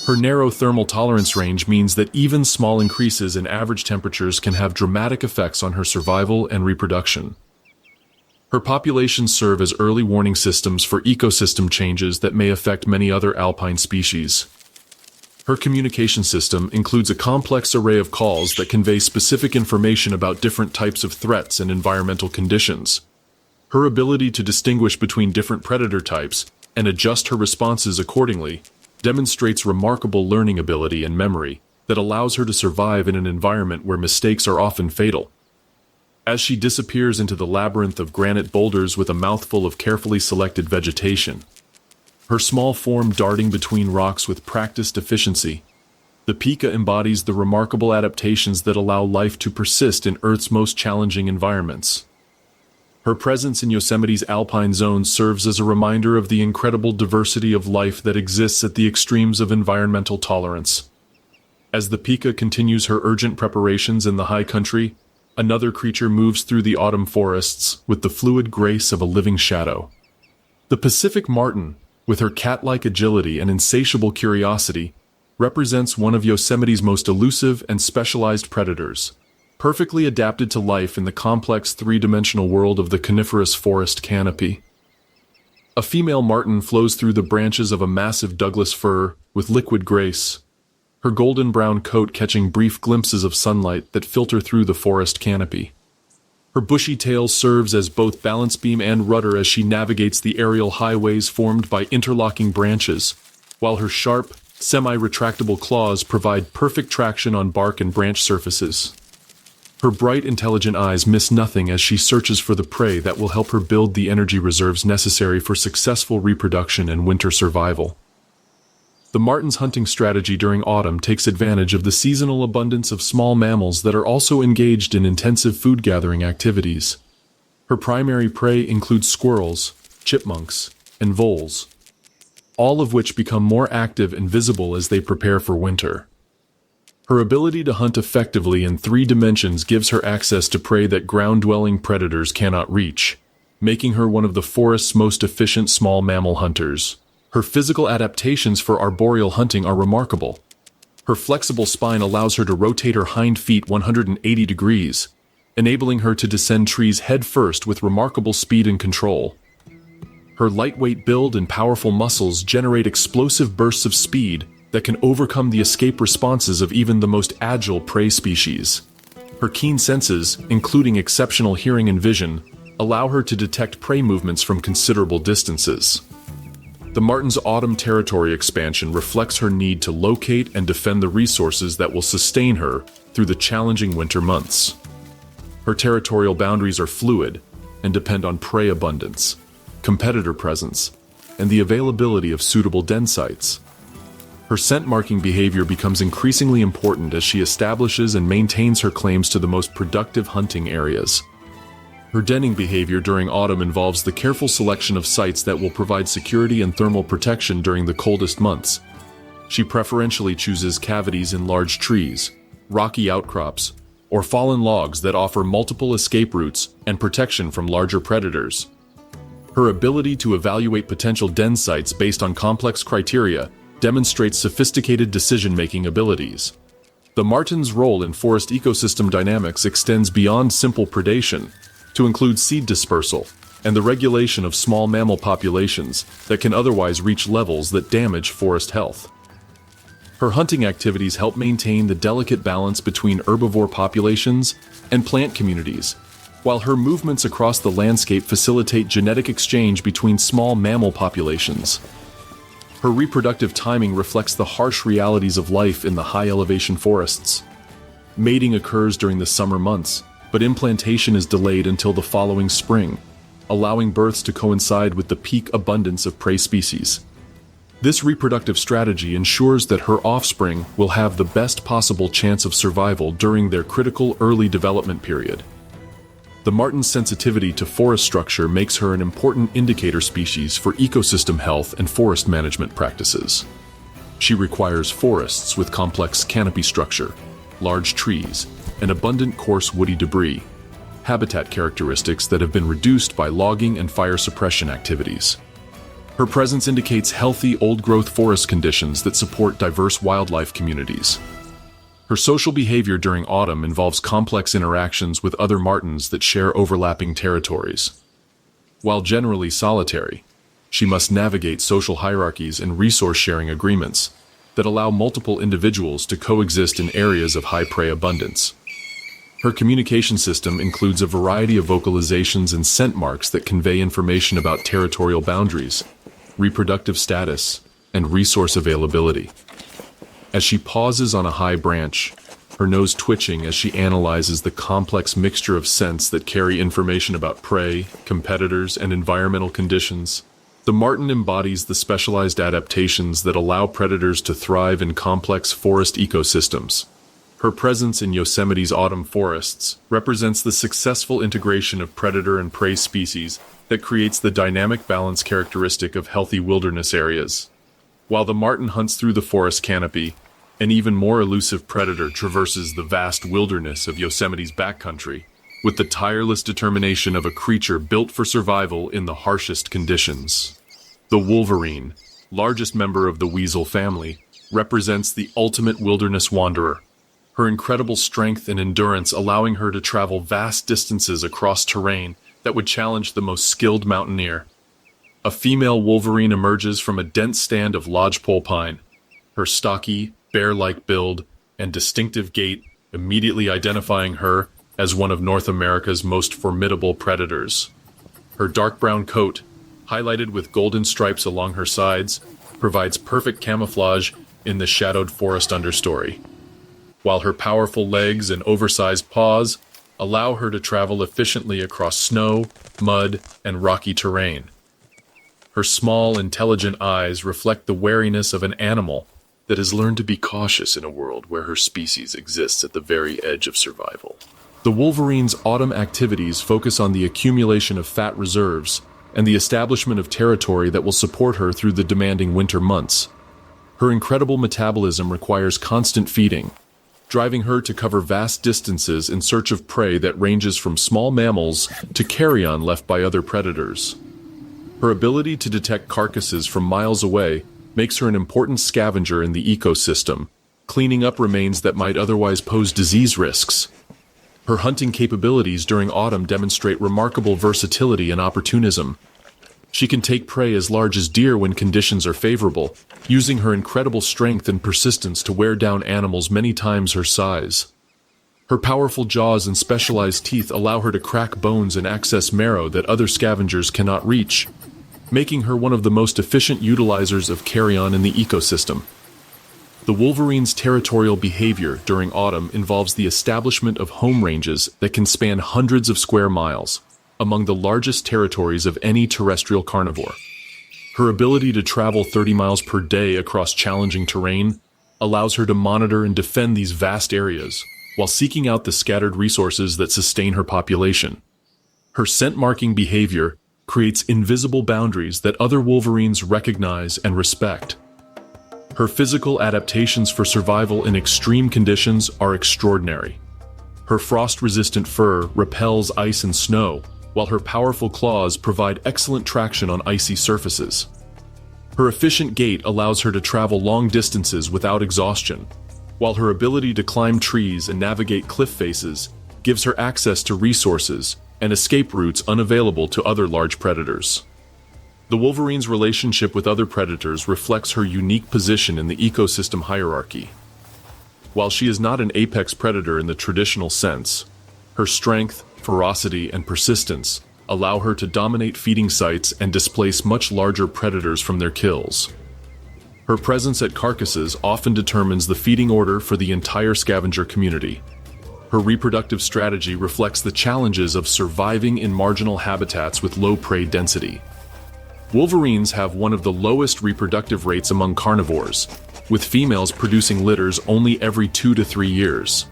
Her narrow thermal tolerance range means that even small increases in average temperatures can have dramatic effects on her survival and reproduction. Her populations serve as early warning systems for ecosystem changes that may affect many other alpine species. Her communication system includes a complex array of calls that convey specific information about different types of threats and environmental conditions. Her ability to distinguish between different predator types and adjust her responses accordingly demonstrates remarkable learning ability and memory that allows her to survive in an environment where mistakes are often fatal. As she disappears into the labyrinth of granite boulders with a mouthful of carefully selected vegetation, her small form darting between rocks with practiced efficiency, the pika embodies the remarkable adaptations that allow life to persist in Earth's most challenging environments. Her presence in Yosemite's alpine zone serves as a reminder of the incredible diversity of life that exists at the extremes of environmental tolerance. As the pika continues her urgent preparations in the high country, another creature moves through the autumn forests with the fluid grace of a living shadow. The Pacific marten, with her cat-like agility and insatiable curiosity, represents one of Yosemite's most elusive and specialized predators, perfectly adapted to life in the complex three-dimensional world of the coniferous forest canopy. A female marten flows through the branches of a massive Douglas fir with liquid grace, her golden-brown coat catching brief glimpses of sunlight that filter through the forest canopy. Her bushy tail serves as both balance beam and rudder as she navigates the aerial highways formed by interlocking branches, while her sharp, semi-retractable claws provide perfect traction on bark and branch surfaces. Her bright, intelligent eyes miss nothing as she searches for the prey that will help her build the energy reserves necessary for successful reproduction and winter survival. The marten's hunting strategy during autumn takes advantage of the seasonal abundance of small mammals that are also engaged in intensive food-gathering activities. Her primary prey includes squirrels, chipmunks, and voles, all of which become more active and visible as they prepare for winter. Her ability to hunt effectively in 3 dimensions gives her access to prey that ground-dwelling predators cannot reach, making her one of the forest's most efficient small mammal hunters. Her physical adaptations for arboreal hunting are remarkable. Her flexible spine allows her to rotate her hind feet 180 degrees, enabling her to descend trees head first with remarkable speed and control. Her lightweight build and powerful muscles generate explosive bursts of speed that can overcome the escape responses of even the most agile prey species. Her keen senses, including exceptional hearing and vision, allow her to detect prey movements from considerable distances. The marten's autumn territory expansion reflects her need to locate and defend the resources that will sustain her through the challenging winter months. Her territorial boundaries are fluid and depend on prey abundance, competitor presence, and the availability of suitable den sites. Her scent-marking behavior becomes increasingly important as she establishes and maintains her claims to the most productive hunting areas. Her denning behavior during autumn involves the careful selection of sites that will provide security and thermal protection during the coldest months. She preferentially chooses cavities in large trees, rocky outcrops, or fallen logs that offer multiple escape routes and protection from larger predators. Her ability to evaluate potential den sites based on complex criteria demonstrates sophisticated decision-making abilities. The marten's role in forest ecosystem dynamics extends beyond simple predation to include seed dispersal and the regulation of small mammal populations that can otherwise reach levels that damage forest health. Her hunting activities help maintain the delicate balance between herbivore populations and plant communities, while her movements across the landscape facilitate genetic exchange between small mammal populations. Her reproductive timing reflects the harsh realities of life in the high-elevation forests. Mating occurs during the summer months, but implantation is delayed until the following spring, allowing births to coincide with the peak abundance of prey species. This reproductive strategy ensures that her offspring will have the best possible chance of survival during their critical early development period. The marten's sensitivity to forest structure makes her an important indicator species for ecosystem health and forest management practices. She requires forests with complex canopy structure, large trees, and abundant coarse woody debris, habitat characteristics that have been reduced by logging and fire suppression activities. Her presence indicates healthy old-growth forest conditions that support diverse wildlife communities. Her social behavior during autumn involves complex interactions with other martens that share overlapping territories. While generally solitary, she must navigate social hierarchies and resource-sharing agreements that allow multiple individuals to coexist in areas of high prey abundance. Her communication system includes a variety of vocalizations and scent marks that convey information about territorial boundaries, reproductive status, and resource availability. As she pauses on a high branch, her nose twitching as she analyzes the complex mixture of scents that carry information about prey, competitors, and environmental conditions, the marten embodies the specialized adaptations that allow predators to thrive in complex forest ecosystems. Her presence in Yosemite's autumn forests represents the successful integration of predator and prey species that creates the dynamic balance characteristic of healthy wilderness areas. While the marten hunts through the forest canopy, an even more elusive predator traverses the vast wilderness of Yosemite's backcountry with the tireless determination of a creature built for survival in the harshest conditions. The wolverine, largest member of the weasel family, represents the ultimate wilderness wanderer, her incredible strength and endurance allowing her to travel vast distances across terrain that would challenge the most skilled mountaineer. A female wolverine emerges from a dense stand of lodgepole pine, her stocky, bear-like build and distinctive gait immediately identifying her as one of North America's most formidable predators. Her dark brown coat, highlighted with golden stripes along her sides, provides perfect camouflage in the shadowed forest understory, while her powerful legs and oversized paws allow her to travel efficiently across snow, mud, and rocky terrain. Her small, intelligent eyes reflect the wariness of an animal that has learned to be cautious in a world where her species exists at the very edge of survival. The wolverine's autumn activities focus on the accumulation of fat reserves and the establishment of territory that will support her through the demanding winter months. Her incredible metabolism requires constant feeding, driving her to cover vast distances in search of prey that ranges from small mammals to carrion left by other predators. Her ability to detect carcasses from miles away makes her an important scavenger in the ecosystem, cleaning up remains that might otherwise pose disease risks. Her hunting capabilities during autumn demonstrate remarkable versatility and opportunism. She can take prey as large as deer when conditions are favorable, using her incredible strength and persistence to wear down animals many times her size. Her powerful jaws and specialized teeth allow her to crack bones and access marrow that other scavengers cannot reach, making her one of the most efficient utilizers of carrion in the ecosystem. The wolverine's territorial behavior during autumn involves the establishment of home ranges that can span hundreds of square miles, among the largest territories of any terrestrial carnivore. Her ability to travel 30 miles per day across challenging terrain allows her to monitor and defend these vast areas, while seeking out the scattered resources that sustain her population. Her scent-marking behavior creates invisible boundaries that other wolverines recognize and respect. Her physical adaptations for survival in extreme conditions are extraordinary. Her frost-resistant fur repels ice and snow, while her powerful claws provide excellent traction on icy surfaces. Her efficient gait allows her to travel long distances without exhaustion, while her ability to climb trees and navigate cliff faces gives her access to resources and escape routes unavailable to other large predators. The wolverine's relationship with other predators reflects her unique position in the ecosystem hierarchy. While she is not an apex predator in the traditional sense, her strength, ferocity, and persistence allow her to dominate feeding sites and displace much larger predators from their kills. Her presence at carcasses often determines the feeding order for the entire scavenger community. Her reproductive strategy reflects the challenges of surviving in marginal habitats with low prey density. Wolverines have one of the lowest reproductive rates among carnivores, with females producing litters only every 2 to 3 years.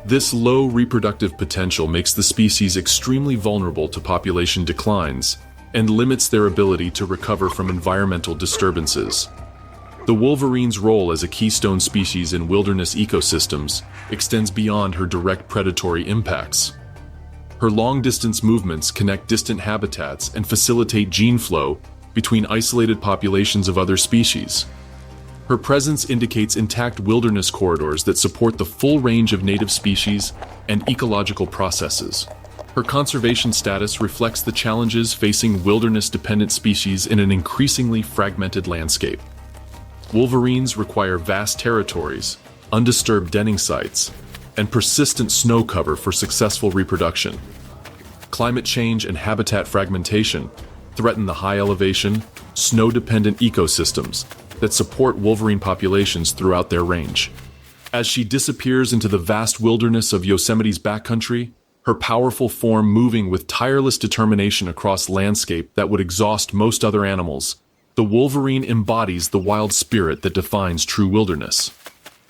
This low reproductive potential makes the species extremely vulnerable to population declines and limits their ability to recover from environmental disturbances. The wolverine's role as a keystone species in wilderness ecosystems extends beyond her direct predatory impacts. Her long-distance movements connect distant habitats and facilitate gene flow between isolated populations of other species. Her presence indicates intact wilderness corridors that support the full range of native species and ecological processes. Her conservation status reflects the challenges facing wilderness-dependent species in an increasingly fragmented landscape. Wolverines require vast territories, undisturbed denning sites, and persistent snow cover for successful reproduction. Climate change and habitat fragmentation threaten the high-elevation, snow-dependent ecosystems that support wolverine populations throughout their range. As she disappears into the vast wilderness of Yosemite's backcountry, her powerful form moving with tireless determination across landscape that would exhaust most other animals, the wolverine embodies the wild spirit that defines true wilderness.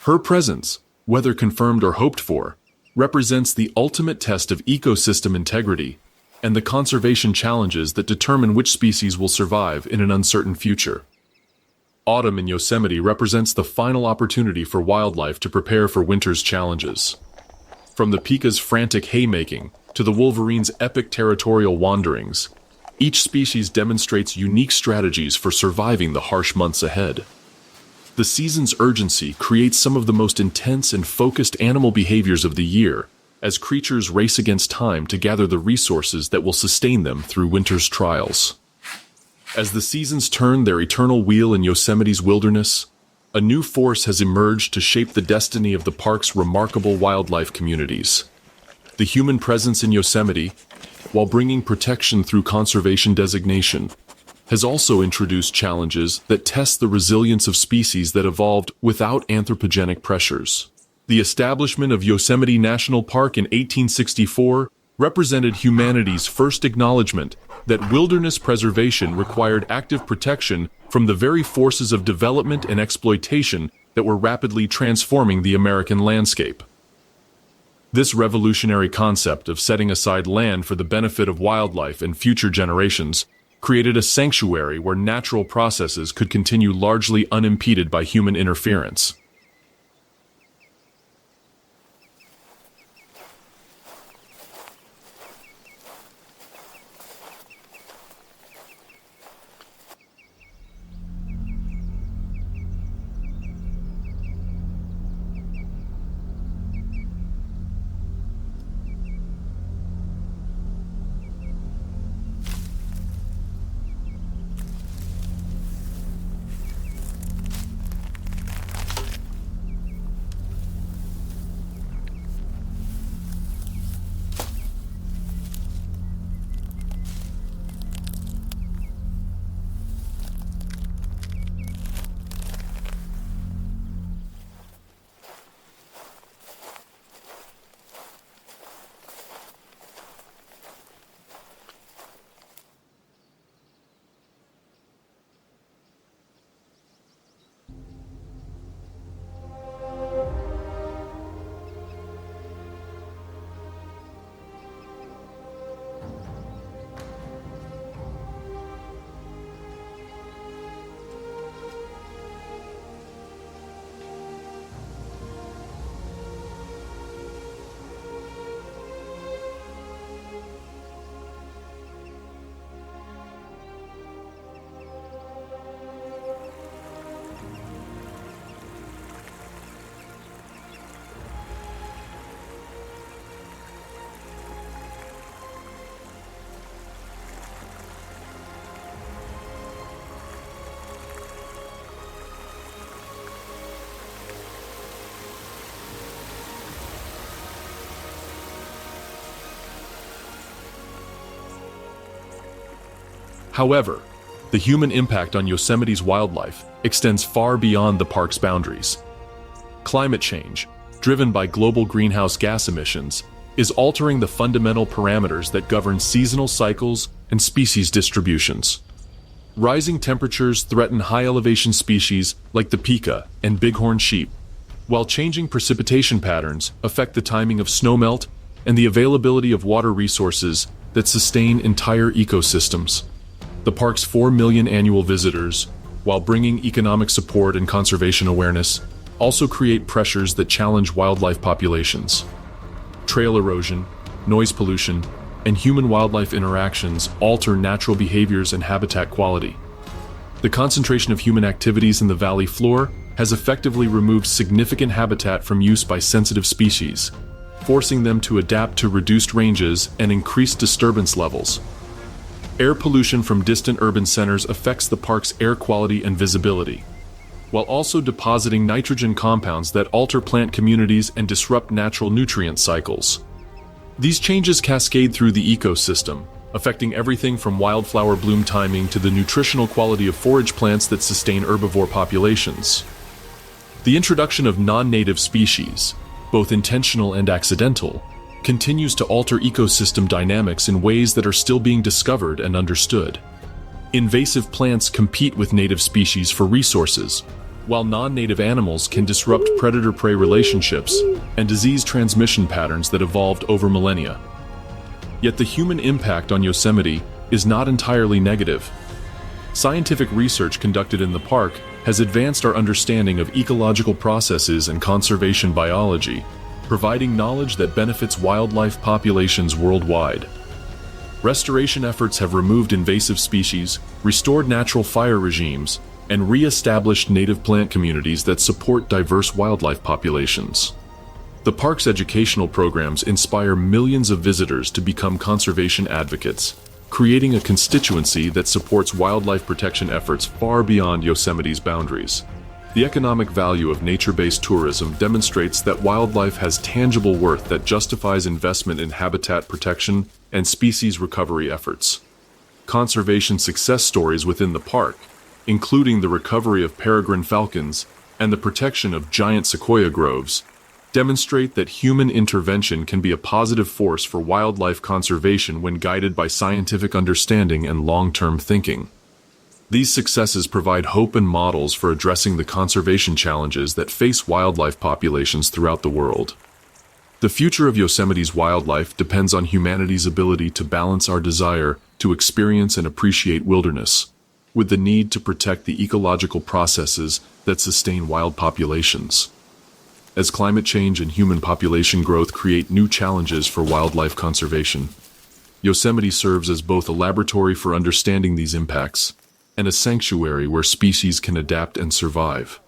Her presence, whether confirmed or hoped for, represents the ultimate test of ecosystem integrity and the conservation challenges that determine which species will survive in an uncertain future. Autumn in Yosemite represents the final opportunity for wildlife to prepare for winter's challenges. From the pika's frantic haymaking to the wolverine's epic territorial wanderings, each species demonstrates unique strategies for surviving the harsh months ahead. The season's urgency creates some of the most intense and focused animal behaviors of the year, as creatures race against time to gather the resources that will sustain them through winter's trials. As the seasons turn their eternal wheel in Yosemite's wilderness, a new force has emerged to shape the destiny of the park's remarkable wildlife communities. The human presence in Yosemite, while bringing protection through conservation designation, has also introduced challenges that test the resilience of species that evolved without anthropogenic pressures. The establishment of Yosemite National Park in 1864 represented humanity's first acknowledgement that wilderness preservation required active protection from the very forces of development and exploitation that were rapidly transforming the American landscape. This revolutionary concept of setting aside land for the benefit of wildlife and future generations created a sanctuary where natural processes could continue largely unimpeded by human interference. However, the human impact on Yosemite's wildlife extends far beyond the park's boundaries. Climate change, driven by global greenhouse gas emissions, is altering the fundamental parameters that govern seasonal cycles and species distributions. Rising temperatures threaten high-elevation species like the pika and bighorn sheep, while changing precipitation patterns affect the timing of snowmelt and the availability of water resources that sustain entire ecosystems. The park's 4 million annual visitors, while bringing economic support and conservation awareness, also create pressures that challenge wildlife populations. Trail erosion, noise pollution, and human-wildlife interactions alter natural behaviors and habitat quality. The concentration of human activities in the valley floor has effectively removed significant habitat from use by sensitive species, forcing them to adapt to reduced ranges and increased disturbance levels. Air pollution from distant urban centers affects the park's air quality and visibility, while also depositing nitrogen compounds that alter plant communities and disrupt natural nutrient cycles. These changes cascade through the ecosystem, affecting everything from wildflower bloom timing to the nutritional quality of forage plants that sustain herbivore populations. The introduction of non-native species, both intentional and accidental, continues to alter ecosystem dynamics in ways that are still being discovered and understood. Invasive plants compete with native species for resources, while non-native animals can disrupt predator-prey relationships and disease transmission patterns that evolved over millennia. Yet the human impact on Yosemite is not entirely negative. Scientific research conducted in the park has advanced our understanding of ecological processes and conservation biology, providing knowledge that benefits wildlife populations worldwide. Restoration efforts have removed invasive species, restored natural fire regimes, and re-established native plant communities that support diverse wildlife populations. The park's educational programs inspire millions of visitors to become conservation advocates, creating a constituency that supports wildlife protection efforts far beyond Yosemite's boundaries. The economic value of nature-based tourism demonstrates that wildlife has tangible worth that justifies investment in habitat protection and species recovery efforts. Conservation success stories within the park, including the recovery of peregrine falcons and the protection of giant sequoia groves, demonstrate that human intervention can be a positive force for wildlife conservation when guided by scientific understanding and long-term thinking. These successes provide hope and models for addressing the conservation challenges that face wildlife populations throughout the world. The future of Yosemite's wildlife depends on humanity's ability to balance our desire to experience and appreciate wilderness with the need to protect the ecological processes that sustain wild populations. As climate change and human population growth create new challenges for wildlife conservation, Yosemite serves as both a laboratory for understanding these impacts and a sanctuary where species can adapt and survive.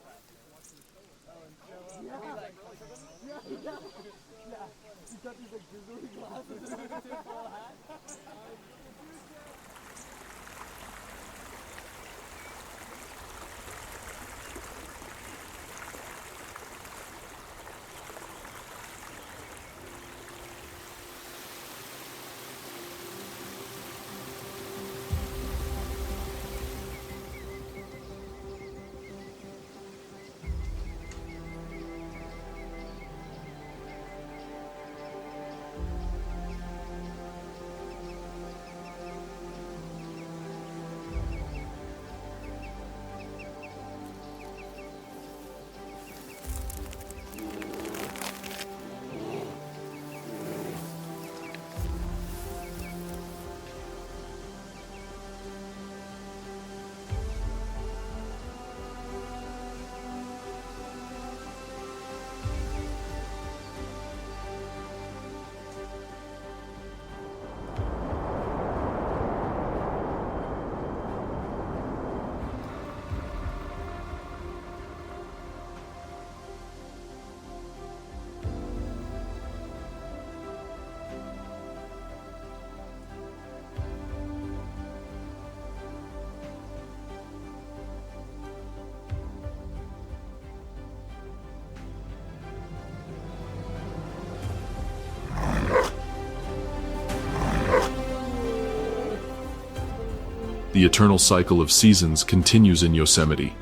The eternal cycle of seasons continues in Yosemite,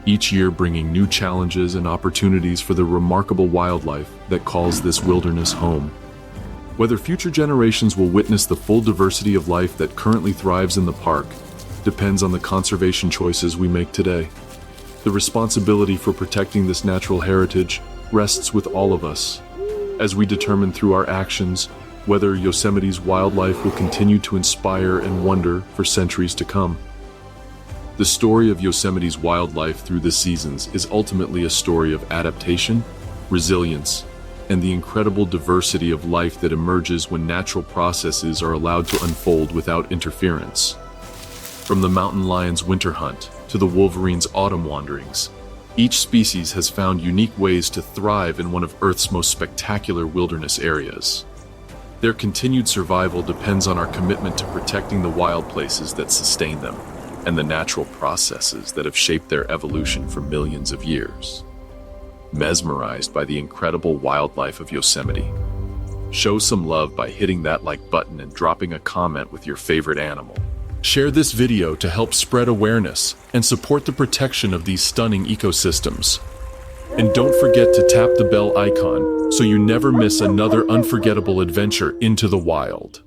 each year bringing new challenges and opportunities for the remarkable wildlife that calls this wilderness home. Whether future generations will witness the full diversity of life that currently thrives in the park depends on the conservation choices we make today. The responsibility for protecting this natural heritage rests with all of us, as we determine through our actions whether Yosemite's wildlife will continue to inspire and wonder for centuries to come. The story of Yosemite's wildlife through the seasons is ultimately a story of adaptation, resilience, and the incredible diversity of life that emerges when natural processes are allowed to unfold without interference. From the mountain lion's winter hunt to the wolverine's autumn wanderings, each species has found unique ways to thrive in one of Earth's most spectacular wilderness areas. Their continued survival depends on our commitment to protecting the wild places that sustain them and the natural processes that have shaped their evolution for millions of years. Mesmerized by the incredible wildlife of Yosemite? Show some love by hitting that like button and dropping a comment with your favorite animal. Share this video to help spread awareness and support the protection of these stunning ecosystems. And don't forget to tap the bell icon so you never miss another unforgettable adventure into the wild.